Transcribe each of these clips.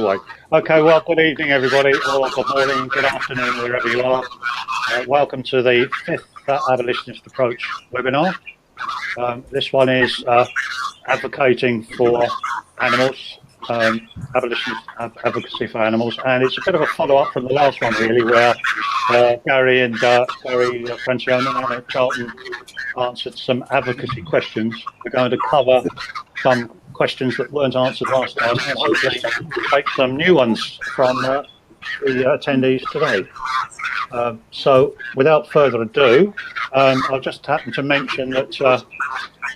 away. Okay, well, good evening, everybody, or good morning, good afternoon, wherever you are. Welcome to the 5th Abolitionist Approach Webinar. This one is advocating for animals, abolitionist advocacy for animals, and it's a bit of a follow-up from the last one, really, where Gary Francione and Charlton answered some advocacy questions. We're going to cover some questions that weren't answered last time, and hopefully take some new ones from the attendees today. So without further ado, I'll just happen to mention that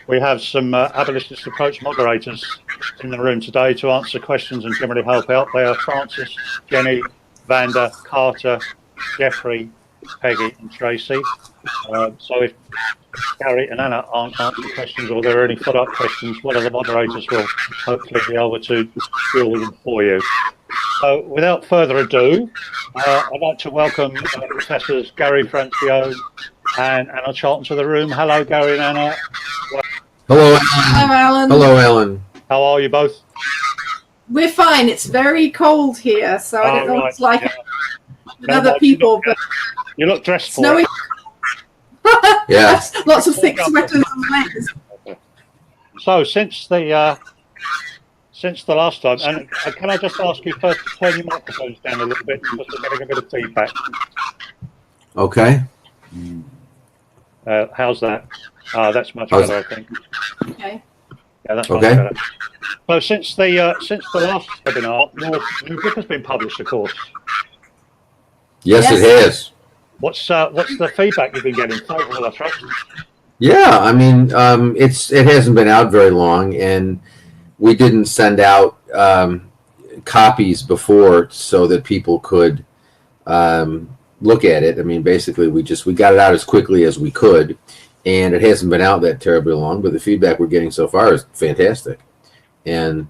we have some Abolitionist Approach moderators in the room today to answer questions and generally help out. They are Francis, Jenny, Vanda, Carter, Jeffrey, Peggy and Tracy. So if Gary and Anna aren't answering questions, or there are any follow-up questions, one of the moderators will hopefully be able to deal with them for you. So without further ado, I'd like to welcome Professors Gary Francione and Anna Charlton to the room. Hello, Gary and Anna. Hello, Alan. Hello, Alan. Hello, Alan. How are you both? We're fine. It's very cold here, so I don't know what it's like with other people, but you look dressed for snowy. Yeah. Lots of thick sweaters and legs. So since the last time, and can I just ask you first to turn your microphones down a little bit because we're getting a bit of feedback. Okay. How's that? That's much better, I think. Okay. Yeah, that's much better. So since the last webinar, your book has been published, of course. Yes, it has. What's the feedback you've been getting? Favorable, I trust. Yeah, I mean, it hasn't been out very long, and we didn't send out copies before so that people could look at it. I mean, basically, we got it out as quickly as we could, and it hasn't been out that terribly long. But the feedback we're getting so far is fantastic, and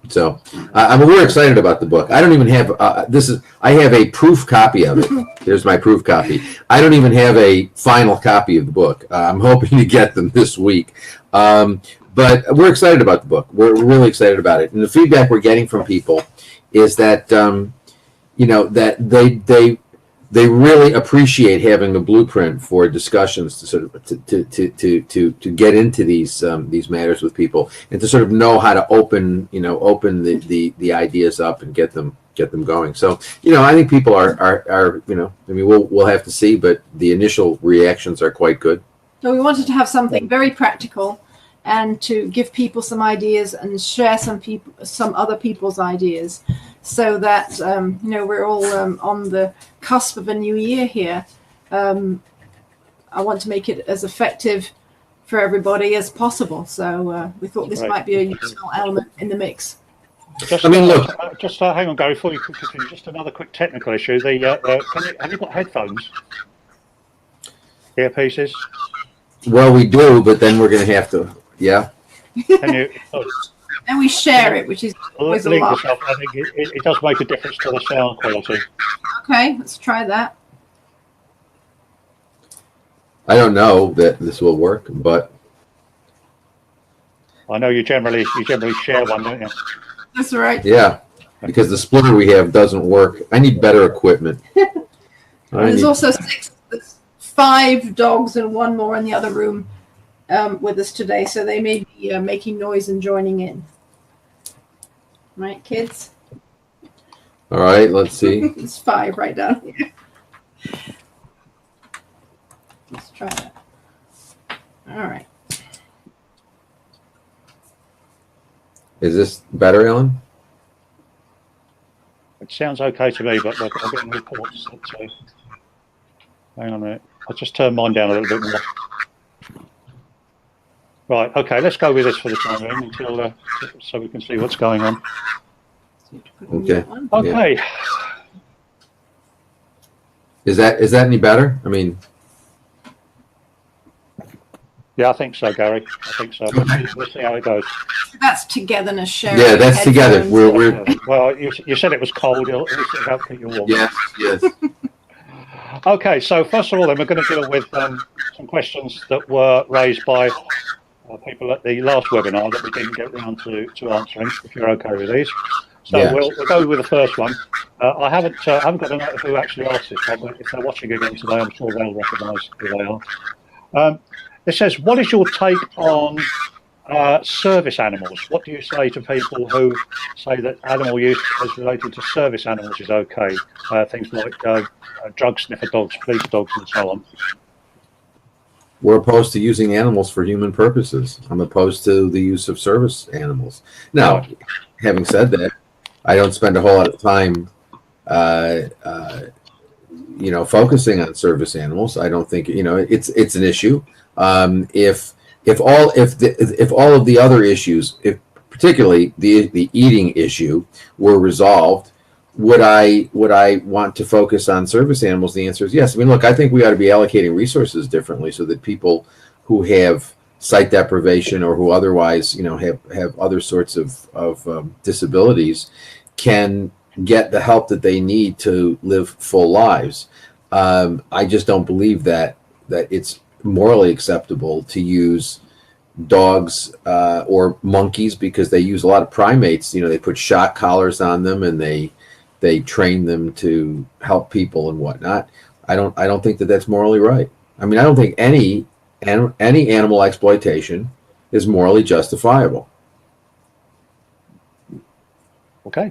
so we're excited about the book. I don't even have I have a proof copy of it. There's my proof copy. I don't even have a final copy of the book. I'm hoping to get them this week. But we're excited about the book. We're really excited about it. And the feedback we're getting from people is that that they really appreciate having a blueprint for discussions to sort of to get into these matters with people, and to sort of know how to open the ideas up and get them going. So I think people are I mean, we'll have to see, but the initial reactions are quite good. So we wanted to have something very practical, and to give people some ideas and share some other people's ideas, so that we're all on the cusp of a new year here. I want to make it as effective for everybody as possible. So we thought this might be a useful element in the mix. Just, look. Just hang on, Gary, before you continue. Just another quick technical issue. Have you got headphones? Earpieces? Well, we do, but then we're going to have to. Yeah. Can you? And we share it, which is always a lot. I think it does make a difference to the sound quality. Okay, let's try that. I don't know that this will work, but I know you generally share one, don't you? That's right. Yeah, because the splitter we have doesn't work. I need better equipment. There's also 5 dogs and 1 more in the other room with us today, so they may be making noise and joining in. Right, kids? All right, let's see. It's 5 right down here. Let's try that. All right. Is this better, Ellen? It sounds okay to me, but I'm getting reports. Hang on a minute. I'll just turn mine down a little bit more. Right, okay, let's go with this for the time being until so we can see what's going on. Okay. Okay. Yeah. Is that any better? I mean, yeah, I think so, Gary. I think so. We'll see how it goes. That's togetherness, sharing. Yeah, that's together. We're well, you said it was cold. It'll help keep you warm. Yes. Okay, so first of all, then we're going to deal with some questions that were raised by people at the last webinar that we didn't get round to answering, if you're okay with these. So Yeah. we'll go with the first one. I haven't got a note of who actually asked this one, but if they're watching again today, I'm sure they'll recognise who they are. It says, what is your take on service animals? What do you say to people who say that animal use as related to service animals is okay? Things like drug sniffer dogs, police dogs, and so on. We're opposed to using animals for human purposes. I'm opposed to the use of service animals. Now, having said that, I don't spend a whole lot of time, focusing on service animals. I don't think it's an issue. If all of the other issues, if particularly the eating issue, were resolved, would I want to focus on service animals? The answer is yes. I mean, look, I think we ought to be allocating resources differently so that people who have sight deprivation or who otherwise have other sorts of disabilities can get the help that they need to live full lives. I just don't believe that it's morally acceptable to use dogs or monkeys, because they use a lot of primates. They put shock collars on them and they train them to help people and whatnot. I don't think that that's morally right. I mean, I don't think any animal exploitation is morally justifiable. Okay.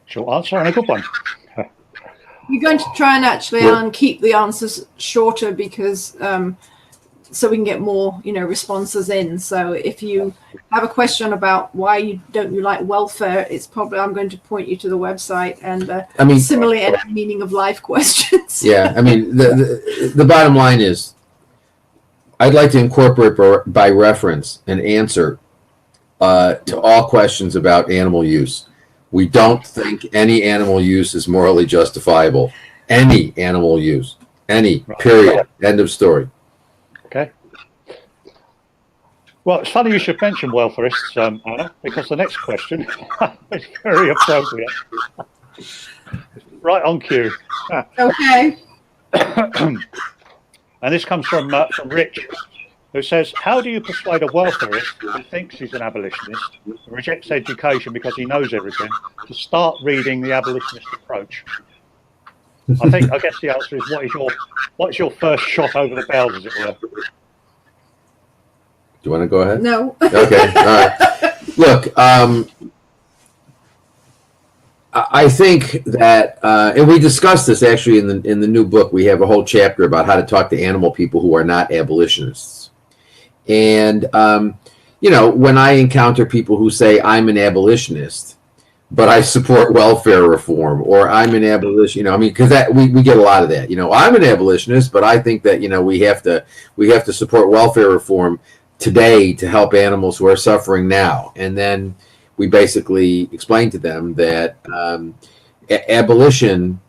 Short answer and a good one. You're going to try and actually keep the answers shorter because so we can get more responses in. So if you have a question about why don't you like welfare, it's probably I'm going to point you to the website and similarly any meaning of life questions. Yeah, I mean the bottom line is I'd like to incorporate by reference an answer to all questions about animal use. We don't think any animal use is morally justifiable. Any animal use. Any. Period. End of story. Okay. Well, it's funny you should mention welfarists, Anna, because the next question is very appropriate. Right on cue. Okay. And this comes from Rich, who says, how do you persuade a welfarist who thinks he's an abolitionist, who rejects education because he knows everything, to start reading the Abolitionist Approach? I guess the answer is, what is your first shot over the bows, as it were? Do you want to go ahead? No. Okay. All right. Look, I think that, and we discussed this actually in the new book. We have a whole chapter about how to talk to animal people who are not abolitionists. And when I encounter people who say I'm an abolitionist, but I support welfare reform, or I'm an abolition, because that we get a lot of that. I'm an abolitionist, but I think that we have to support welfare reform today to help animals who are suffering now. And then we basically explain to them that abolition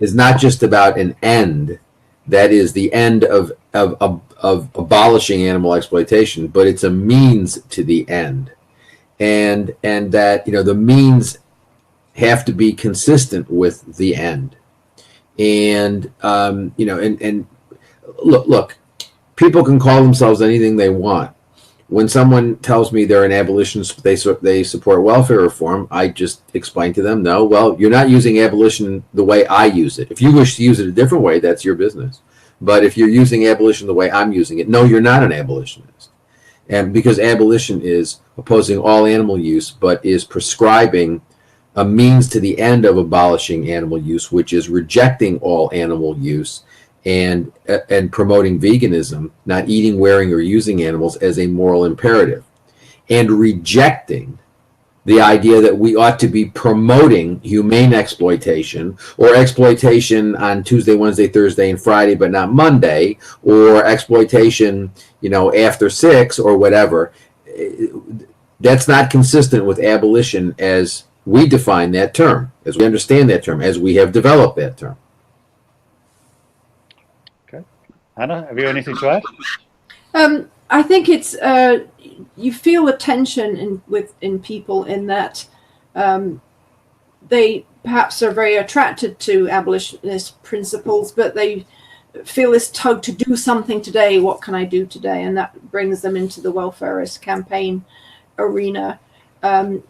is not just about an end, that is the end of abolishing animal exploitation, but it's a means to the end, and that the means have to be consistent with the end. And and look, people can call themselves anything they want. When someone tells me they're an abolitionist, they support welfare reform, I just explain to them, no, well, you're not using abolition the way I use it. If you wish to use it a different way, that's your business. But if you're using abolition the way I'm using it, no, you're not an abolitionist. And because abolition is opposing all animal use, but is prescribing a means to the end of abolishing animal use, which is rejecting all animal use and promoting veganism, not eating, wearing, or using animals as a moral imperative, and rejecting the idea that we ought to be promoting humane exploitation, or exploitation on Tuesday, Wednesday, Thursday, and Friday, but not Monday, or exploitation, after 6 or whatever. That's not consistent with abolition as we define that term, as we understand that term, as we have developed that term. Okay. Anna, have you anything to add? I think it's you feel the tension in people in that they perhaps are very attracted to abolitionist principles, but they feel this tug to do something today. What can I do today? And that brings them into the welfarist campaign arena.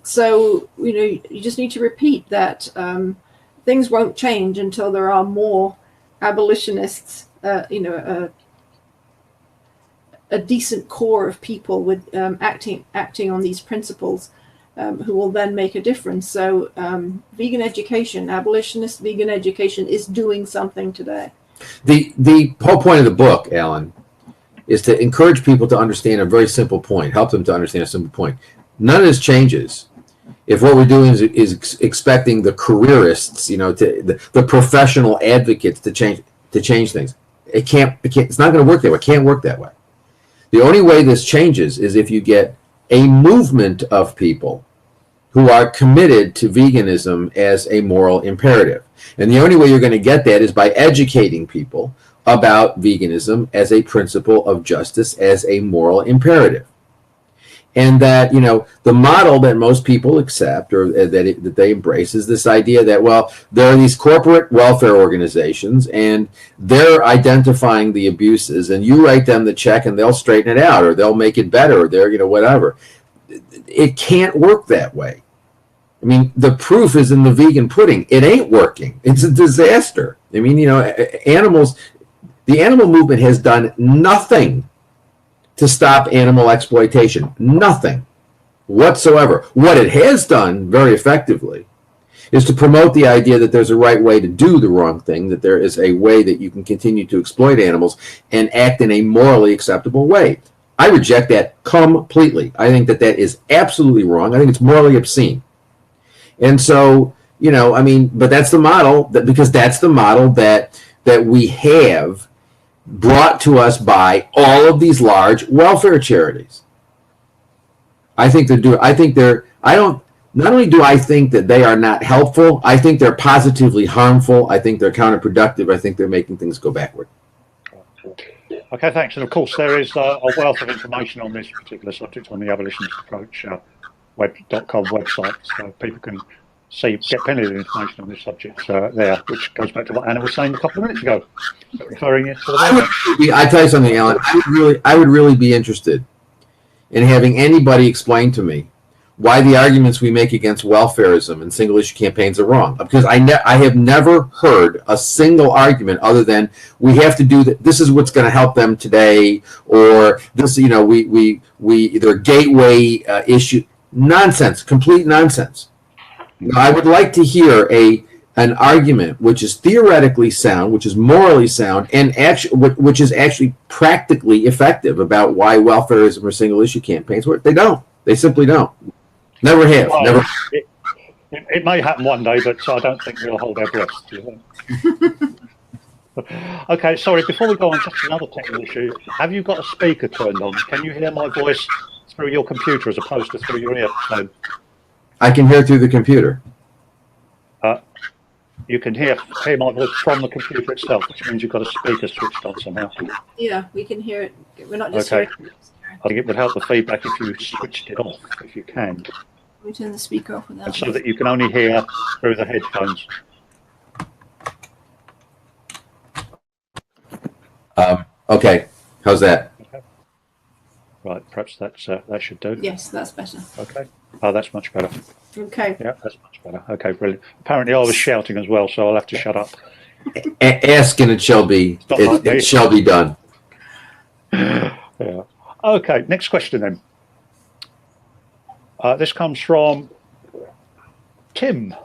So, you just need to repeat that things won't change until there are more abolitionists, a decent core of people with acting on these principles, who will then make a difference. So vegan education, abolitionist vegan education, is doing something today. The whole point of the book, Alan, is to encourage people to understand a very simple point, help them to understand a simple point. None of this changes if what we're doing is expecting the careerists, the professional advocates to change things. It can't. It's not going to work that way. It can't work that way. The only way this changes is if you get a movement of people who are committed to veganism as a moral imperative. And the only way you're going to get that is by educating people about veganism as a principle of justice, as a moral imperative. And that, the model that most people accept, or that they embrace, is this idea that, well, there are these corporate welfare organizations and they're identifying the abuses, and you write them the check and they'll straighten it out, or they'll make it better, or they're, whatever. It can't work that way. I mean, the proof is in the vegan pudding. It ain't working. It's a disaster. I mean, the animal movement has done nothing to stop animal exploitation. Nothing whatsoever. What it has done very effectively is to promote the idea that there's a right way to do the wrong thing, that there is a way that you can continue to exploit animals and act in a morally acceptable way. I reject that completely. I think that is absolutely wrong. I think it's morally obscene. And so, but that's the model, because that's the model that we have brought to us by all of these large welfare charities. Not only do I think that they are not helpful, I think they're positively harmful. I think they're counterproductive. I think they're making things go backward. Okay, thanks. And of course, there is a wealth of information on this particular subject on the Abolitionist Approach web.com website, so people can get plenty of information on this subject there, which goes back to what Anna was saying a couple of minutes ago, referring you to the I tell you something, Alan. I would really be interested in having anybody explain to me why the arguments we make against welfarism and single issue campaigns are wrong. Because I have never heard a single argument other than we have to do that. This is what's going to help them today, or this, we either a gateway issue. Nonsense, complete nonsense. I would like to hear an argument which is theoretically sound, which is morally sound, and which is actually practically effective about why welfarism or single issue campaigns work. They don't. They simply don't. Never have. Well, never. It may happen one day, but I don't think we'll hold our breath. Okay, sorry, before we go on, just another technical issue. Have you got a speaker turned on? Can you hear my voice through your computer as opposed to through your earphone? I can hear through the computer. You can hear my voice from the computer itself, which means you've got a speaker switched on somehow. Yeah, we can hear it. We're not just okay. hearing it. I think it would help the feedback if you switched it off, if you can. We turn the speaker off with that. And so that you can only hear through the headphones. Okay, how's that? Okay. Right, perhaps that should do. Yes, that's better. Okay. Oh, that's much better. Okay. Yeah, that's much better. Okay, brilliant. Apparently I was shouting as well, so I'll have to shut up. Ask and it shall be. It shall be done. Yeah. Okay, next question then. This comes from Tim.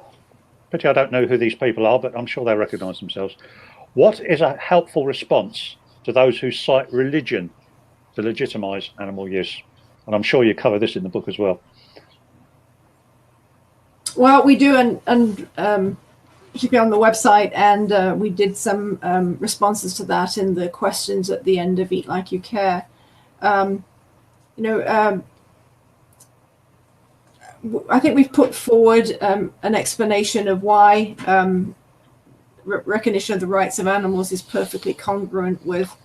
Pity I don't know who these people are, but I'm sure they recognise themselves. What is a helpful response to those who cite religion to legitimise animal use? And I'm sure you cover this in the book as well. Well, we do, and particularly on the website, and we did some responses to that in the questions at the end of Eat Like You Care. I think we've put forward an explanation of why recognition of the rights of animals is perfectly congruent with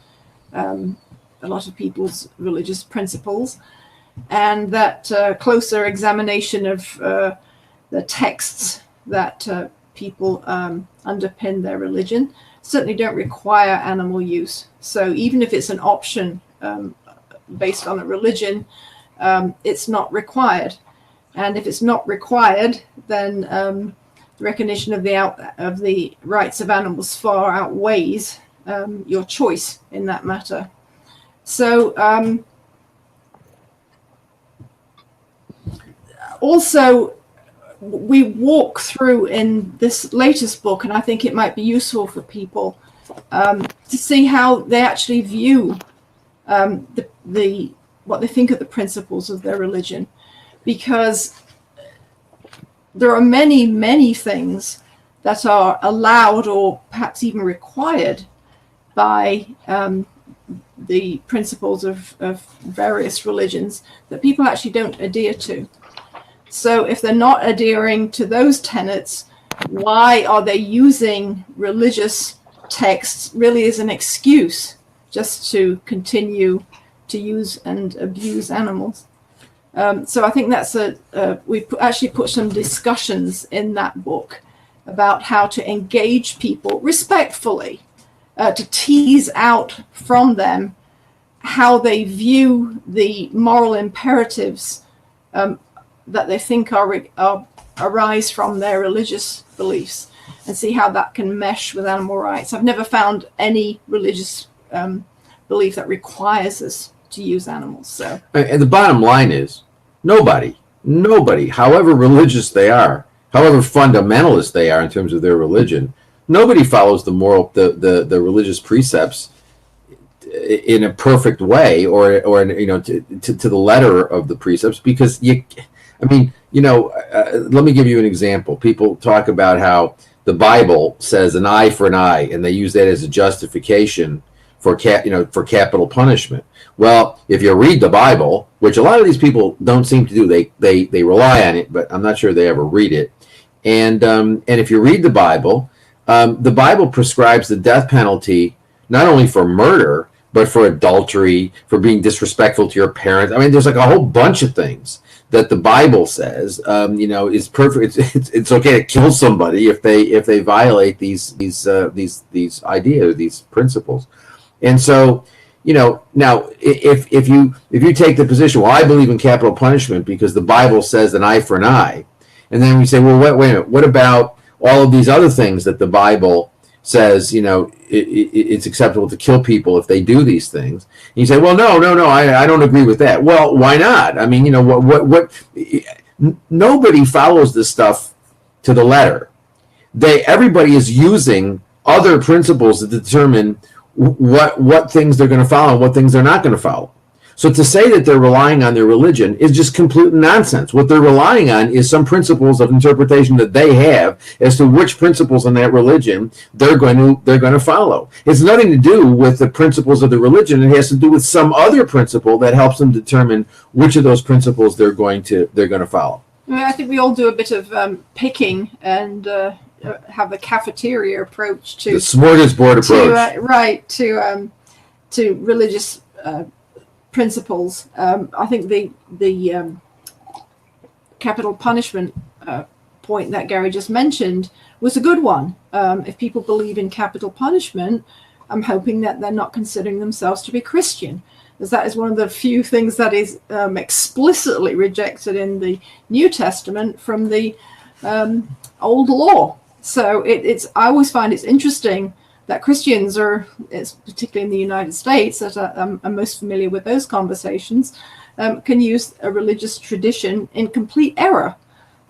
a lot of people's religious principles, and that closer examination of the texts that people underpin their religion certainly don't require animal use. So even if it's an option based on a religion, it's not required. And if it's not required, then the recognition of the rights of animals far outweighs your choice in that matter. So also, we walk through in this latest book, and I think it might be useful for people to see how they actually view what they think of the principles of their religion, because there are many things that are allowed or perhaps even required by the principles of various religions that people actually don't adhere to. So if they're not adhering to those tenets, why are they using religious texts really as an excuse just to continue to use and abuse animals? So I think that's we actually put some discussions in that book about how to engage people respectfully, to tease out from them how they view the moral imperatives that they think arise from their religious beliefs, and see how that can mesh with animal rights. I've never found any religious belief that requires us to use animals. So, and the bottom line is, nobody, however religious they are, however fundamentalist they are in terms of their religion, nobody follows the religious precepts in a perfect way, or to the letter of the precepts, because let me give you an example. People talk about how the Bible says an eye for an eye, and they use that as a justification for capital punishment. Well, if you read the Bible, which a lot of these people don't seem to do, they rely on it, but I'm not sure they ever read it. And if you read the Bible prescribes the death penalty not only for murder, but for adultery, for being disrespectful to your parents. I mean, there's like a whole bunch of things that the Bible says, is perfect. It's okay to kill somebody if they violate these ideas, these principles. And so, now if you take the position, well, I believe in capital punishment because the Bible says an eye for an eye, and then we say, well, wait a minute, what about all of these other things that the Bible says, it's acceptable to kill people if they do these things? And you say, well, no, I don't agree with that. Well, why not? I mean, nobody follows this stuff to the letter. Everybody is using other principles to determine what things they're going to follow and what things they're not going to follow. So to say that they're relying on their religion is just complete nonsense. What they're relying on is some principles of interpretation that they have as to which principles in that religion they're going to follow. It's nothing to do with the principles of the religion. It has to do with some other principle that helps them determine which of those principles they're going to follow. I think we all do a bit of picking and have a cafeteria approach to the smorgasbord approach, to religious principles. I think the capital punishment point that Gary just mentioned was a good one. If people believe in capital punishment, I'm hoping that they're not considering themselves to be Christian, as that is one of the few things that is explicitly rejected in the New Testament from the old law. So I always find it's interesting that Christians particularly in the United States, that I'm most familiar with those conversations, can use a religious tradition in complete error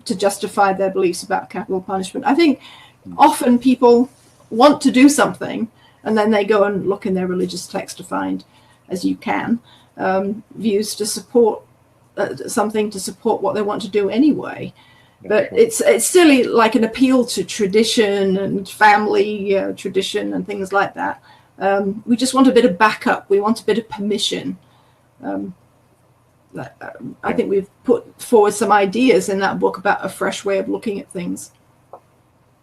to justify their beliefs about capital punishment. I think often people want to do something, and then they go and look in their religious text to find, as you can, views to support something to support what they want to do anyway. But it's still like an appeal to tradition and family tradition and things like that. We just want a bit of backup. We want a bit of permission. I think we've put forward some ideas in that book about a fresh way of looking at things.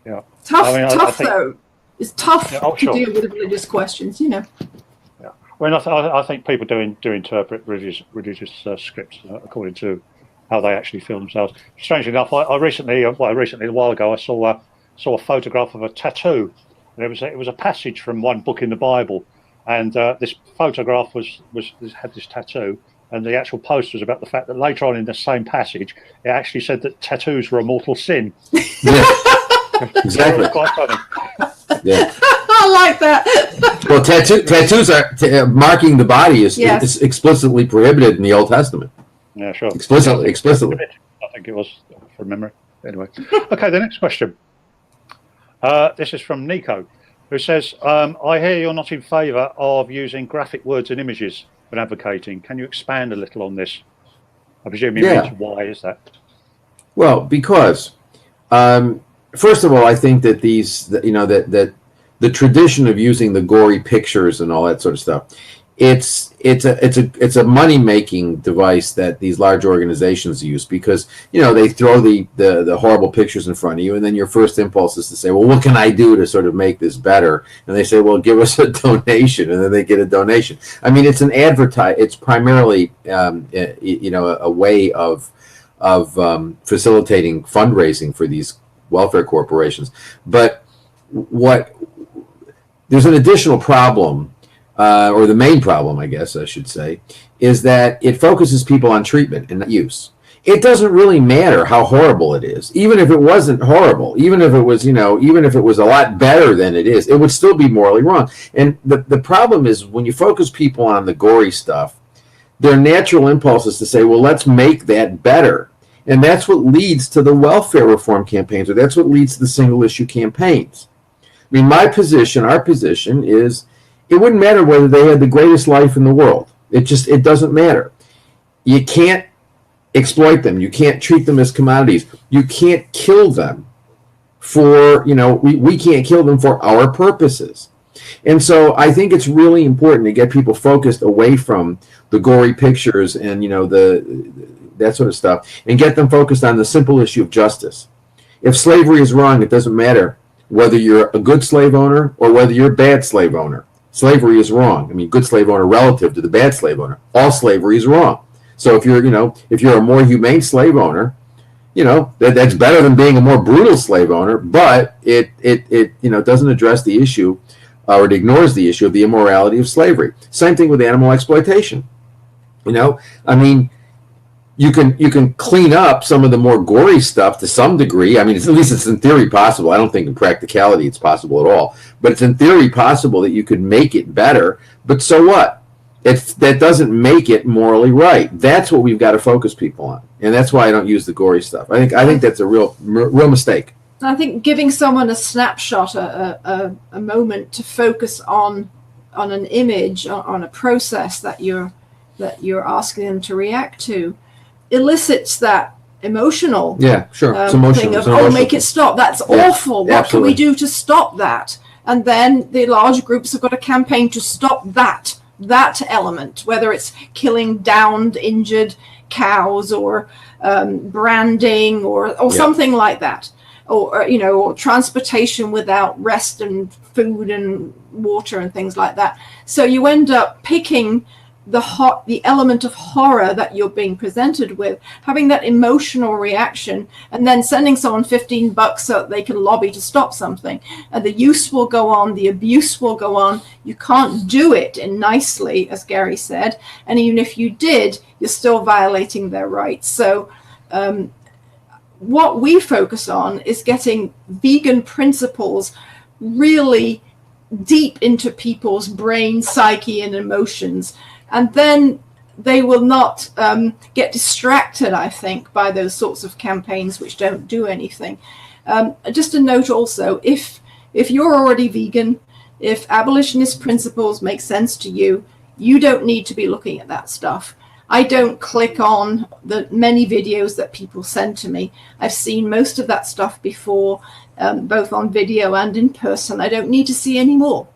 Yeah, tough though. It's tough to deal with religious questions, Yeah. Well, I think people do interpret religious scripts according to how they actually feel themselves. Strangely enough, I recently a while ago, I saw a photograph of a tattoo, and it was a passage from one book in the Bible, and this photograph had this tattoo, And the actual post was about the fact that later on in the same passage, it actually said that tattoos were a mortal sin. Yeah. Exactly. Quite funny. Yeah. I like that. Well, tattoos are marking the body is explicitly prohibited in the Old Testament. Yeah, sure. Explicitly. I think it was, from memory. Anyway. Okay, the next question. This is from Nico, who says, I hear you're not in favour of using graphic words and images when advocating. Can you expand a little on this? I presume you mean why is that? Well, because first of all, I think that that the tradition of using the gory pictures and all that sort of stuff, it's a money making device that these large organizations use, because they throw the horrible pictures in front of you, and then your first impulse is to say, well, what can I do to sort of make this better? And they say, well, give us a donation, and then they get a donation. I mean, it's it's primarily a way of facilitating fundraising for these welfare corporations. But there's an additional problem, or the main problem, I guess I should say, is that it focuses people on treatment and not use. It doesn't really matter how horrible it is. Even if it wasn't horrible, even if it was, even if it was a lot better than it is, it would still be morally wrong. And the problem is, when you focus people on the gory stuff, their natural impulse is to say, well, let's make that better. And that's what leads to the welfare reform campaigns, or that's what leads to the single issue campaigns. I mean, our position is, it wouldn't matter whether they had the greatest life in the world. It doesn't matter. You can't exploit them. You can't treat them as commodities. You can't kill them for, we can't kill them for our purposes. And so I think it's really important to get people focused away from the gory pictures and, that sort of stuff, and get them focused on the simple issue of justice. If slavery is wrong, it doesn't matter whether you're a good slave owner or whether you're a bad slave owner. Slavery is wrong. I mean, good slave owner relative to the bad slave owner. All slavery is wrong. So if you're a more humane slave owner, that's better than being a more brutal slave owner, but it doesn't address the issue, or it ignores the issue of the immorality of slavery. Same thing with animal exploitation. I mean, you can clean up some of the more gory stuff to some degree. I mean, at least it's in theory possible. I don't think in practicality it's possible at all. But it's in theory possible that you could make it better. But so what? That doesn't make it morally right. That's what we've got to focus people on, and that's why I don't use the gory stuff. I think that's a real mistake. I think giving someone a snapshot, a moment to focus on an image, on a process that you're asking them to react to, elicits that emotional it's emotional thing of, make it stop, that's awful, what can we do to stop that? And then the large groups have got a campaign to stop that element, whether it's killing downed, injured cows, or branding, or something like that, or transportation without rest and food and water and things like that. So you end up picking the element of horror that you're being presented with, having that emotional reaction, and then sending someone $15 so that they can lobby to stop something. And the use will go on, the abuse will go on. You can't do it nicely, as Gary said. And even if you did, you're still violating their rights. So what we focus on is getting vegan principles really deep into people's brain, psyche, and emotions. And then they will not get distracted, I think, by those sorts of campaigns which don't do anything. Just a note also, if you're already vegan, if abolitionist principles make sense to you, you don't need to be looking at that stuff. I don't click on the many videos that people send to me. I've seen most of that stuff before, both on video and in person. I don't need to see any more.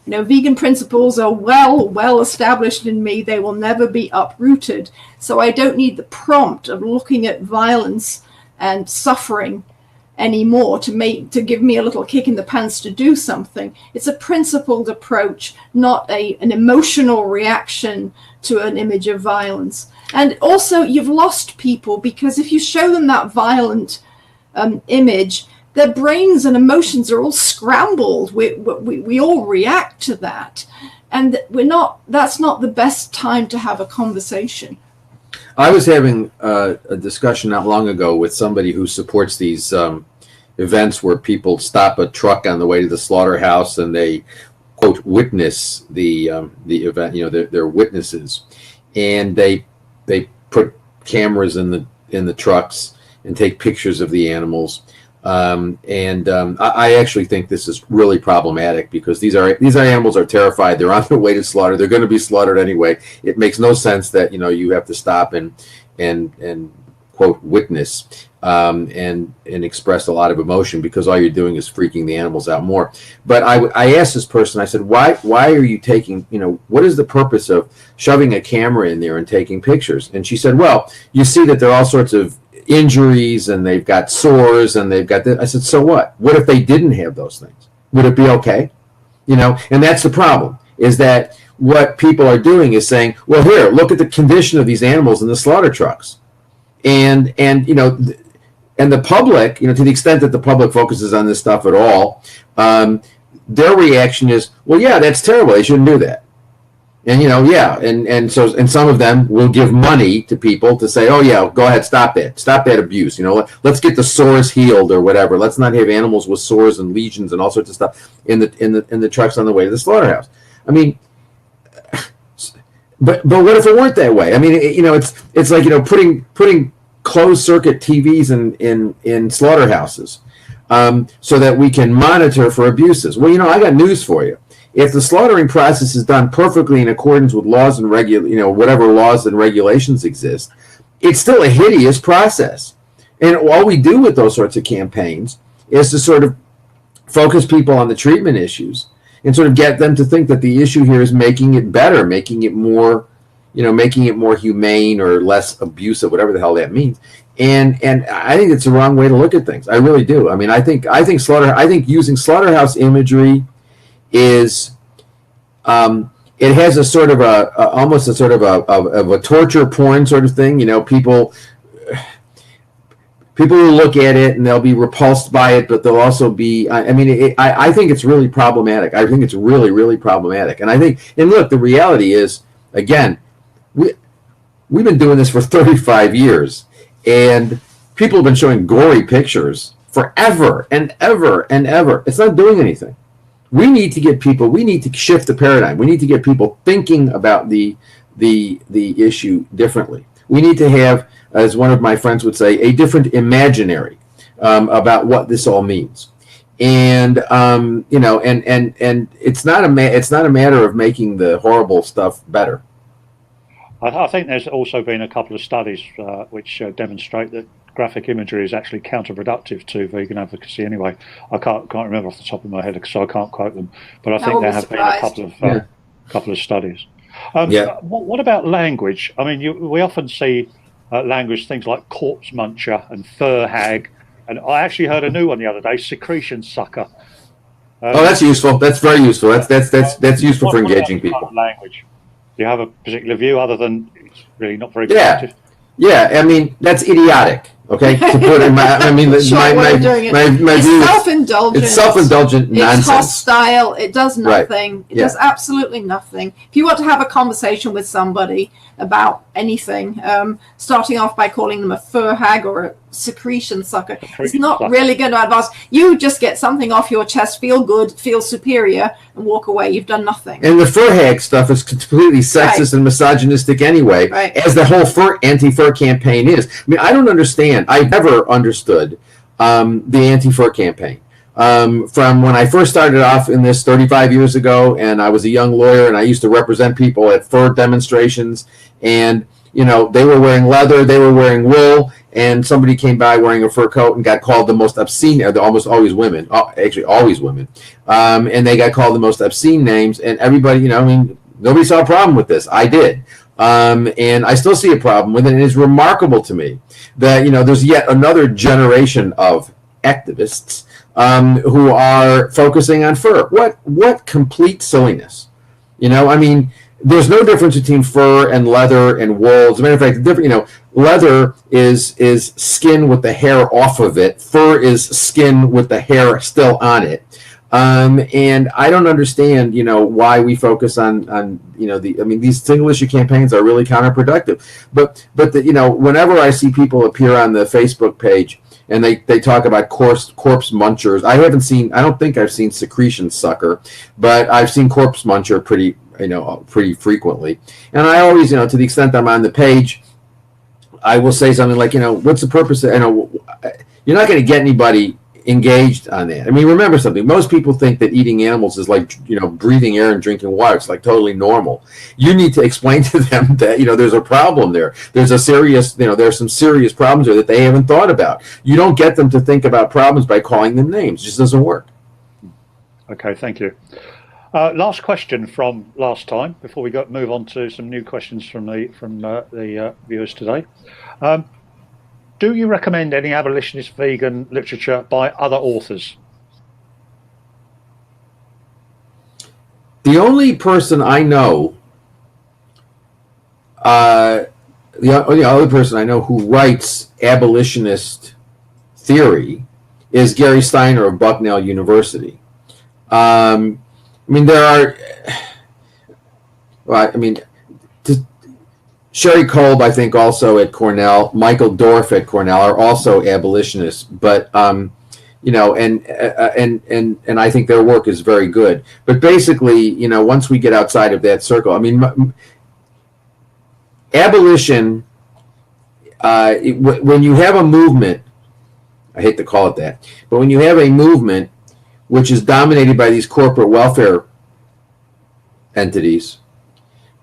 Vegan principles are well established in me. They will never be uprooted. So I don't need the prompt of looking at violence and suffering anymore to give me a little kick in the pants to do something. It's a principled approach, not an emotional reaction to an image of violence. And also, you've lost people, because if you show them that violent image, their brains and emotions are all scrambled. We all react to that. and that's not the best time to have a conversation. I was having a discussion not long ago with somebody who supports these events where people stop a truck on the way to the slaughterhouse and they, quote, witness the event. You know, they're witnesses, and they put cameras in the trucks and take pictures of the animals. I actually think this is really problematic, because these animals are terrified. They're on their way to slaughter. They're going to be slaughtered anyway. It makes no sense that, you know, you have to stop and quote, witness and express a lot of emotion, because all you're doing is freaking the animals out more. But I asked this person, I said, why are you taking, you know, what is the purpose of shoving a camera in there and taking pictures? And she said, well, you see that there are all sorts of injuries, and they've got sores, and they've got this. I said, so what? What if they didn't have those things? Would it be okay? You know, and that's the problem, is that what people are doing is saying, well, here, look at the condition of these animals in the slaughter trucks. And you know, and the public, you know, to the extent that the public focuses on this stuff at all, their reaction is, well, yeah, that's terrible. They shouldn't do that. And, you know, yeah, and some of them will give money to people to say, oh yeah, go ahead, stop that abuse. You know, let's get the sores healed or whatever. Let's not have animals with sores and lesions and all sorts of stuff in the trucks on the way to the slaughterhouse. I mean, but what if it weren't that way? I mean, you know, it's like, you know, putting closed circuit TVs in slaughterhouses so that we can monitor for abuses. Well, you know, I got news for you. If the slaughtering process is done perfectly in accordance with laws and whatever laws and regulations exist, it's still a hideous process. And all we do with those sorts of campaigns is to sort of focus people on the treatment issues and sort of get them to think that the issue here is making it better, making it more humane or less abusive, whatever the hell that means. And I think it's the wrong way to look at things. I really do. I mean, I think using slaughterhouse imagery is it has a sort of almost a sort of a torture porn sort of thing. You know, people will look at it and they'll be repulsed by it, but they'll also be, I think it's really problematic. I think it's really, really problematic. And look, the reality is, again, we've been doing this for 35 years, and people have been showing gory pictures forever and ever and ever. It's not doing anything. We need to shift the paradigm. We need to get people thinking about the issue differently. We need to have, as one of my friends would say, a different imaginary about what this all means. And you know, and it's not a matter of making the horrible stuff better. I think there's also been a couple of studies which demonstrate that graphic imagery is actually counterproductive to vegan advocacy. Anyway, I can't remember off the top of my head, so I can't quote them. But I think there have been a couple of studies. What about language? I mean, we often see language, things like corpse muncher and fur hag, and I actually heard a new one the other day, secretion sucker. That's useful. That's very useful. That's useful for engaging people. Language. Do you have a particular view other than it's really not very productive? Yeah, I mean, that's idiotic. Okay, to put in my view is self-indulgent. It's self-indulgent nonsense. It's hostile. It does nothing. Right. It does absolutely nothing. If you want to have a conversation with somebody about anything, starting off by calling them a fur hag or a secretion sucker, it's not really going to advance. You just get something off your chest, feel good, feel superior, and walk away. You've done nothing. And the fur hag stuff is completely sexist and misogynistic anyway, as the whole anti-fur campaign is. I mean, I don't understand. I've never understood the anti-fur campaign. From when I first started off in this 35 years ago, and I was a young lawyer, and I used to represent people at fur demonstrations, and you know, they were wearing leather, they were wearing wool, and somebody came by wearing a fur coat and got called the most obscene. They're almost always women, actually always women, and they got called the most obscene names, and everybody, you know, I mean, nobody saw a problem with this. I did. And I still see a problem with it. And it's remarkable to me that, you know, there's yet another generation of activists who are focusing on fur. What complete silliness. You know, I mean, there's no difference between fur and leather and wool. As a matter of fact, the different, you know, leather is skin with the hair off of it. Fur is skin with the hair still on it. And I don't understand, why we focus on these single issue campaigns are really counterproductive. But whenever I see people appear on the Facebook page and they talk about corpse munchers, I don't think I've seen secretion sucker, but I've seen corpse muncher pretty frequently. And I always, to the extent I'm on the page, I will say something like, what's the purpose of, you're not going to get anybody engaged on that. I mean, remember something. Most people think that eating animals is like, breathing air and drinking water. It's like totally normal. You need to explain to them that, there's a problem there. There's a serious, there's some serious problems there that they haven't thought about. You don't get them to think about problems by calling them names. It just doesn't work. Okay, thank you. Last question from last time before we move on to some new questions from the viewers today. Do you recommend any abolitionist vegan literature by other authors? The only person I know, the only person I know who writes abolitionist theory is Gary Steiner of Bucknell University. Sherry Kolb, I think, also at Cornell, Michael Dorff at Cornell are also abolitionists, but and I think their work is very good. But basically, once we get outside of that circle, abolition, when you have a movement, I hate to call it that, but when you have a movement which is dominated by these corporate welfare entities,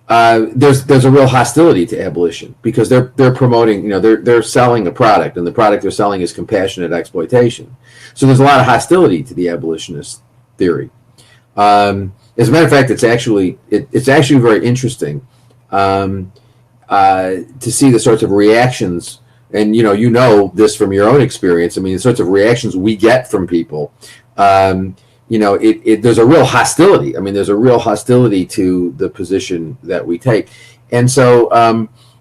there's a real hostility to abolition because they're promoting, they're selling a product, and the product they're selling is compassionate exploitation. So there's a lot of hostility to the abolitionist theory. As a matter of fact, it's actually very interesting to see the sorts of reactions, and you know this from your own experience. The sorts of reactions we get from people. There's a real hostility. There's a real hostility to the position that we take. And so,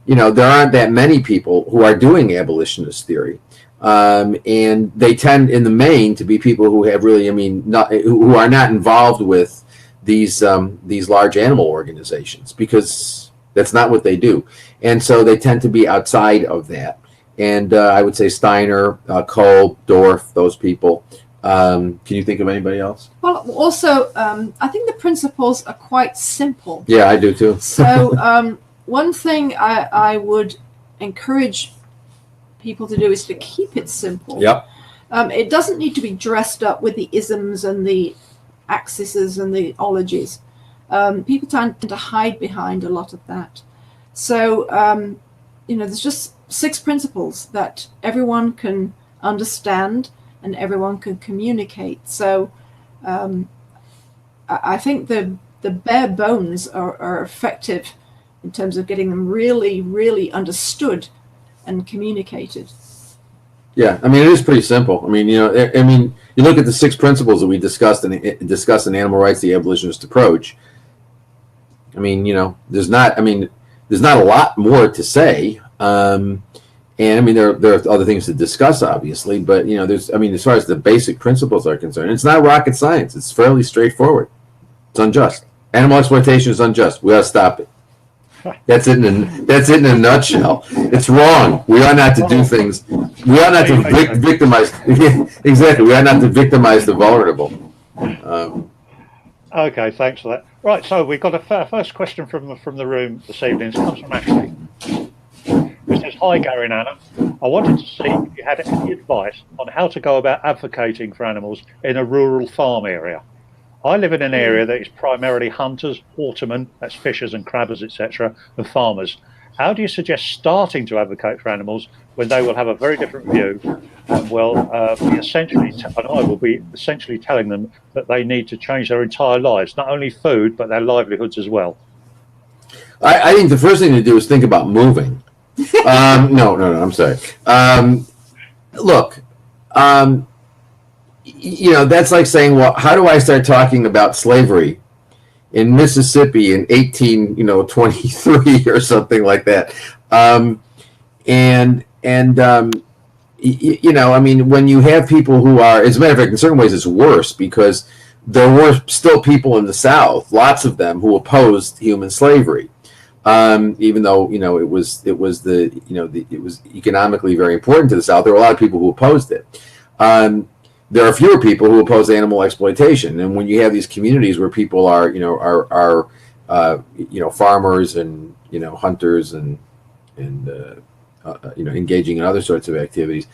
there aren't that many people who are doing abolitionist theory. And they tend, in the main, to be people who have really, who are not involved with these large animal organizations, because that's not what they do. And so they tend to be outside of that. And I would say Steiner, Kolb, Dorff, those people. Can you think of anybody else? Well, also, I think the principles are quite simple. Yeah, I do too. So one thing I would encourage people to do is to keep it simple. Yep. It doesn't need to be dressed up with the isms and the axes and the ologies. People tend to hide behind a lot of that. So, there's just 6 principles that everyone can understand and everyone can communicate. So I think the bare bones are effective in terms of getting them really, really understood and communicated. Yeah, it is pretty simple. You look at the 6 principles that we discussed in Animal Rights, the Abolitionist Approach. There's not a lot more to say. And there are other things to discuss, obviously, but there's as far as the basic principles are concerned, it's not rocket science. It's fairly straightforward. It's unjust. Animal exploitation is unjust. We ought to stop it. That's it in a nutshell. It's wrong. We ought not to do things. We ought not to victimize. Exactly. We ought not to victimize the vulnerable. Okay, thanks for that. Right, so we've got a first question from the room this evening. It comes from Ashley. It says, "Hi Gary and Anna, I wanted to see if you had any advice on how to go about advocating for animals in a rural farm area. I live in an area that is primarily hunters, watermen, that's fishers and crabbers, etc., and farmers. How do you suggest starting to advocate for animals when they will have a very different view and will be essentially, and I will be essentially telling them that they need to change their entire lives, not only food, but their livelihoods as well?" I think the first thing to do is think about moving. No, I'm sorry. Look, that's like saying, well, how do I start talking about slavery in Mississippi in 1823 or something like that? When you have people who are, as a matter of fact, in certain ways it's worse, because there were still people in the South, lots of them, who opposed human slavery. Even though it was economically very important to the South, there were a lot of people who opposed it. There are fewer people who oppose animal exploitation, and when you have these communities where people are farmers and hunters and engaging in other sorts of activities,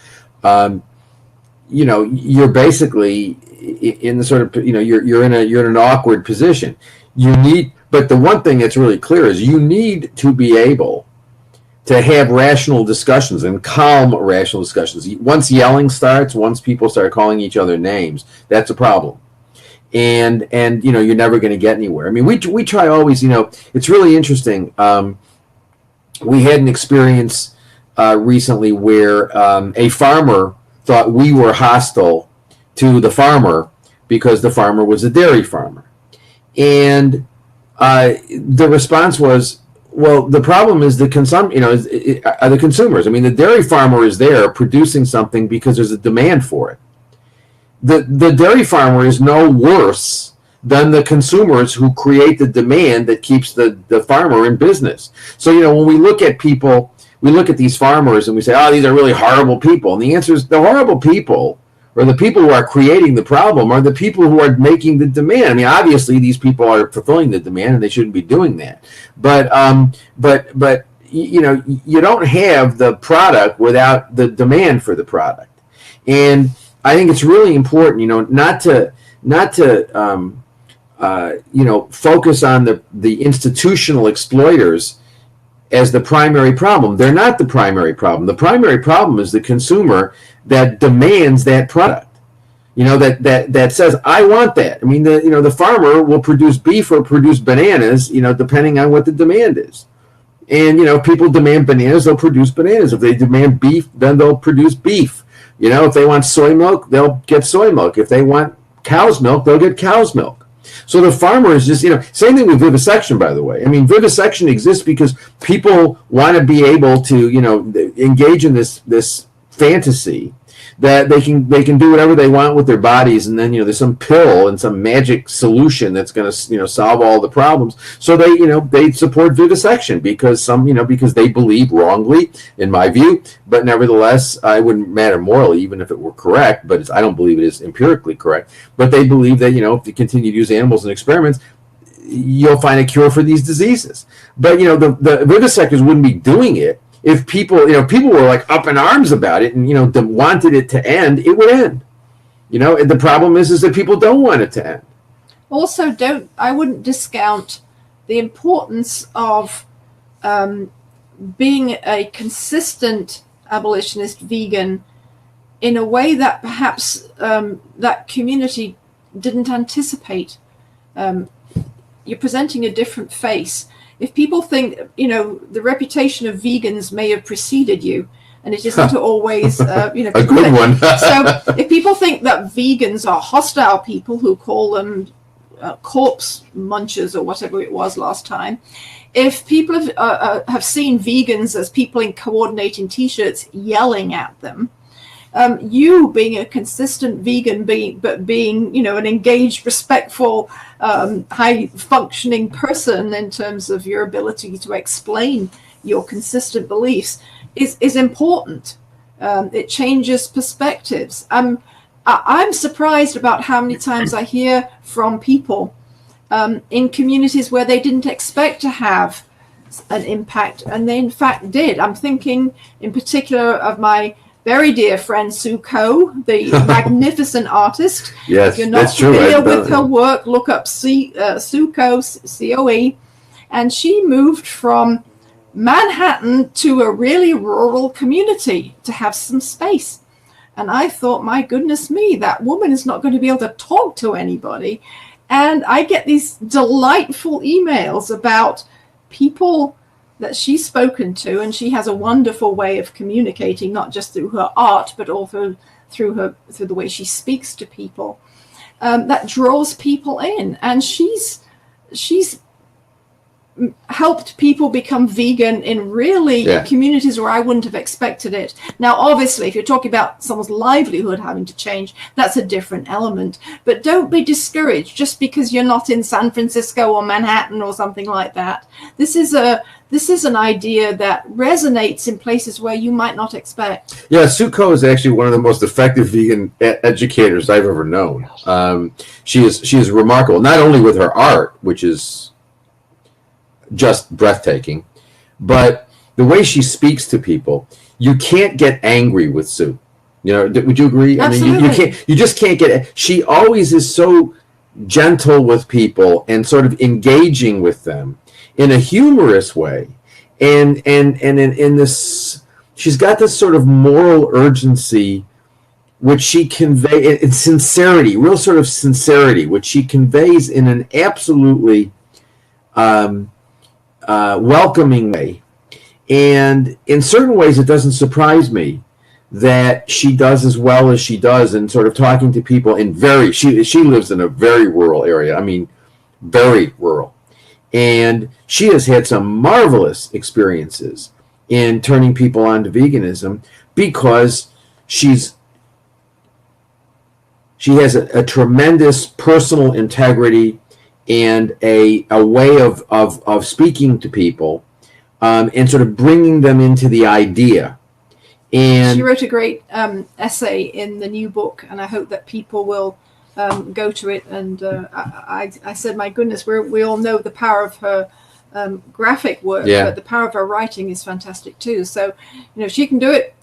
you're basically in the sort of you're in an awkward position. But the one thing that's really clear is you need to be able to have rational discussions and calm rational discussions. Once yelling starts, once people start calling each other names, that's a problem. And you're never going to get anywhere. I mean, we try always. It's really interesting. We had an experience recently where a farmer thought we were hostile to the farmer because the farmer was a dairy farmer, and the response was, well, the problem is the consumers. I mean, the dairy farmer is there producing something because there's a demand for it. The dairy farmer is no worse than the consumers who create the demand that keeps the farmer in business. So, when we look at people, we look at these farmers and we say, oh, these are really horrible people. And the answer is the horrible people, or the people who are creating the problem, are the people who are making the demand. I mean, obviously, these people are fulfilling the demand, and they shouldn't be doing that. But you don't have the product without the demand for the product. And I think it's really important, not to focus on the institutional exploiters as the primary problem. They're not the primary problem. The primary problem is the consumer that demands that product. That says, I want that. I mean, the farmer will produce beef or produce bananas, depending on what the demand is. And if people demand bananas, they'll produce bananas. If they demand beef, then they'll produce beef. If they want soy milk, they'll get soy milk. If they want cow's milk, they'll get cow's milk. So the farmer is just, same thing with vivisection, by the way. I mean, vivisection exists because people want to be able to, engage in this fantasy that they can do whatever they want with their bodies, and then there's some pill and some magic solution that's going to solve all the problems. So they support vivisection because because they believe, wrongly in my view, but nevertheless it wouldn't matter morally even if it were correct, but I don't believe it is empirically correct. But they believe that if you continue to use animals in experiments, you'll find a cure for these diseases. But the vivisectors wouldn't be doing it if people were like up in arms about it and wanted it to end. It would end. The problem is that people don't want it to end. Also, I wouldn't discount the importance of being a consistent abolitionist vegan in a way that perhaps that community didn't anticipate. You're presenting a different face. If people think, the reputation of vegans may have preceded you, and it isn't always, a good one. So if people think that vegans are hostile people who call them corpse munchers or whatever it was last time, if people have seen vegans as people in coordinating T-shirts yelling at them, you being a consistent vegan, being an engaged, respectful, high-functioning person in terms of your ability to explain your consistent beliefs is important. It changes perspectives. I'm surprised about how many times I hear from people in communities where they didn't expect to have an impact, and they in fact did. I'm thinking in particular of my very dear friend Sue Coe, the magnificent artist. Yes, if you're not familiar with her work, look up Sue Coe, C-O-E. And she moved from Manhattan to a really rural community to have some space. And I thought, my goodness me, that woman is not going to be able to talk to anybody. And I get these delightful emails about people that she's spoken to, and she has a wonderful way of communicating, not just through her art, but also through the way she speaks to people, that draws people in. And she's helped people become vegan in really communities where I wouldn't have expected it. Now, obviously, if you're talking about someone's livelihood having to change, that's a different element. But don't be discouraged just because you're not in San Francisco or Manhattan or something like that. This is an idea that resonates in places where you might not expect. Yeah, Suko is actually one of the most effective vegan educators I've ever known. She is remarkable, not only with her art, which is just breathtaking, but the way she speaks to people. You can't get angry with Sue. You know, would you agree? Absolutely. I mean, you just can't get. She always is so gentle with people and sort of engaging with them in a humorous way, and in this, she's got this sort of moral urgency, which she conveys in sincerity, real sort of sincerity, which she conveys in an absolutely welcoming way. And in certain ways, it doesn't surprise me that she does as well as she does in sort of talking to people in she lives in a very rural area. I mean, very rural. And she has had some marvelous experiences in turning people on to veganism because she has a tremendous personal integrity and a way of speaking to people and sort of bringing them into the idea. And she wrote a great essay in the new book, and I hope that people will go to it. And I said, my goodness, we all know the power of her graphic work, but the power of her writing is fantastic too. So, you know, she can do it.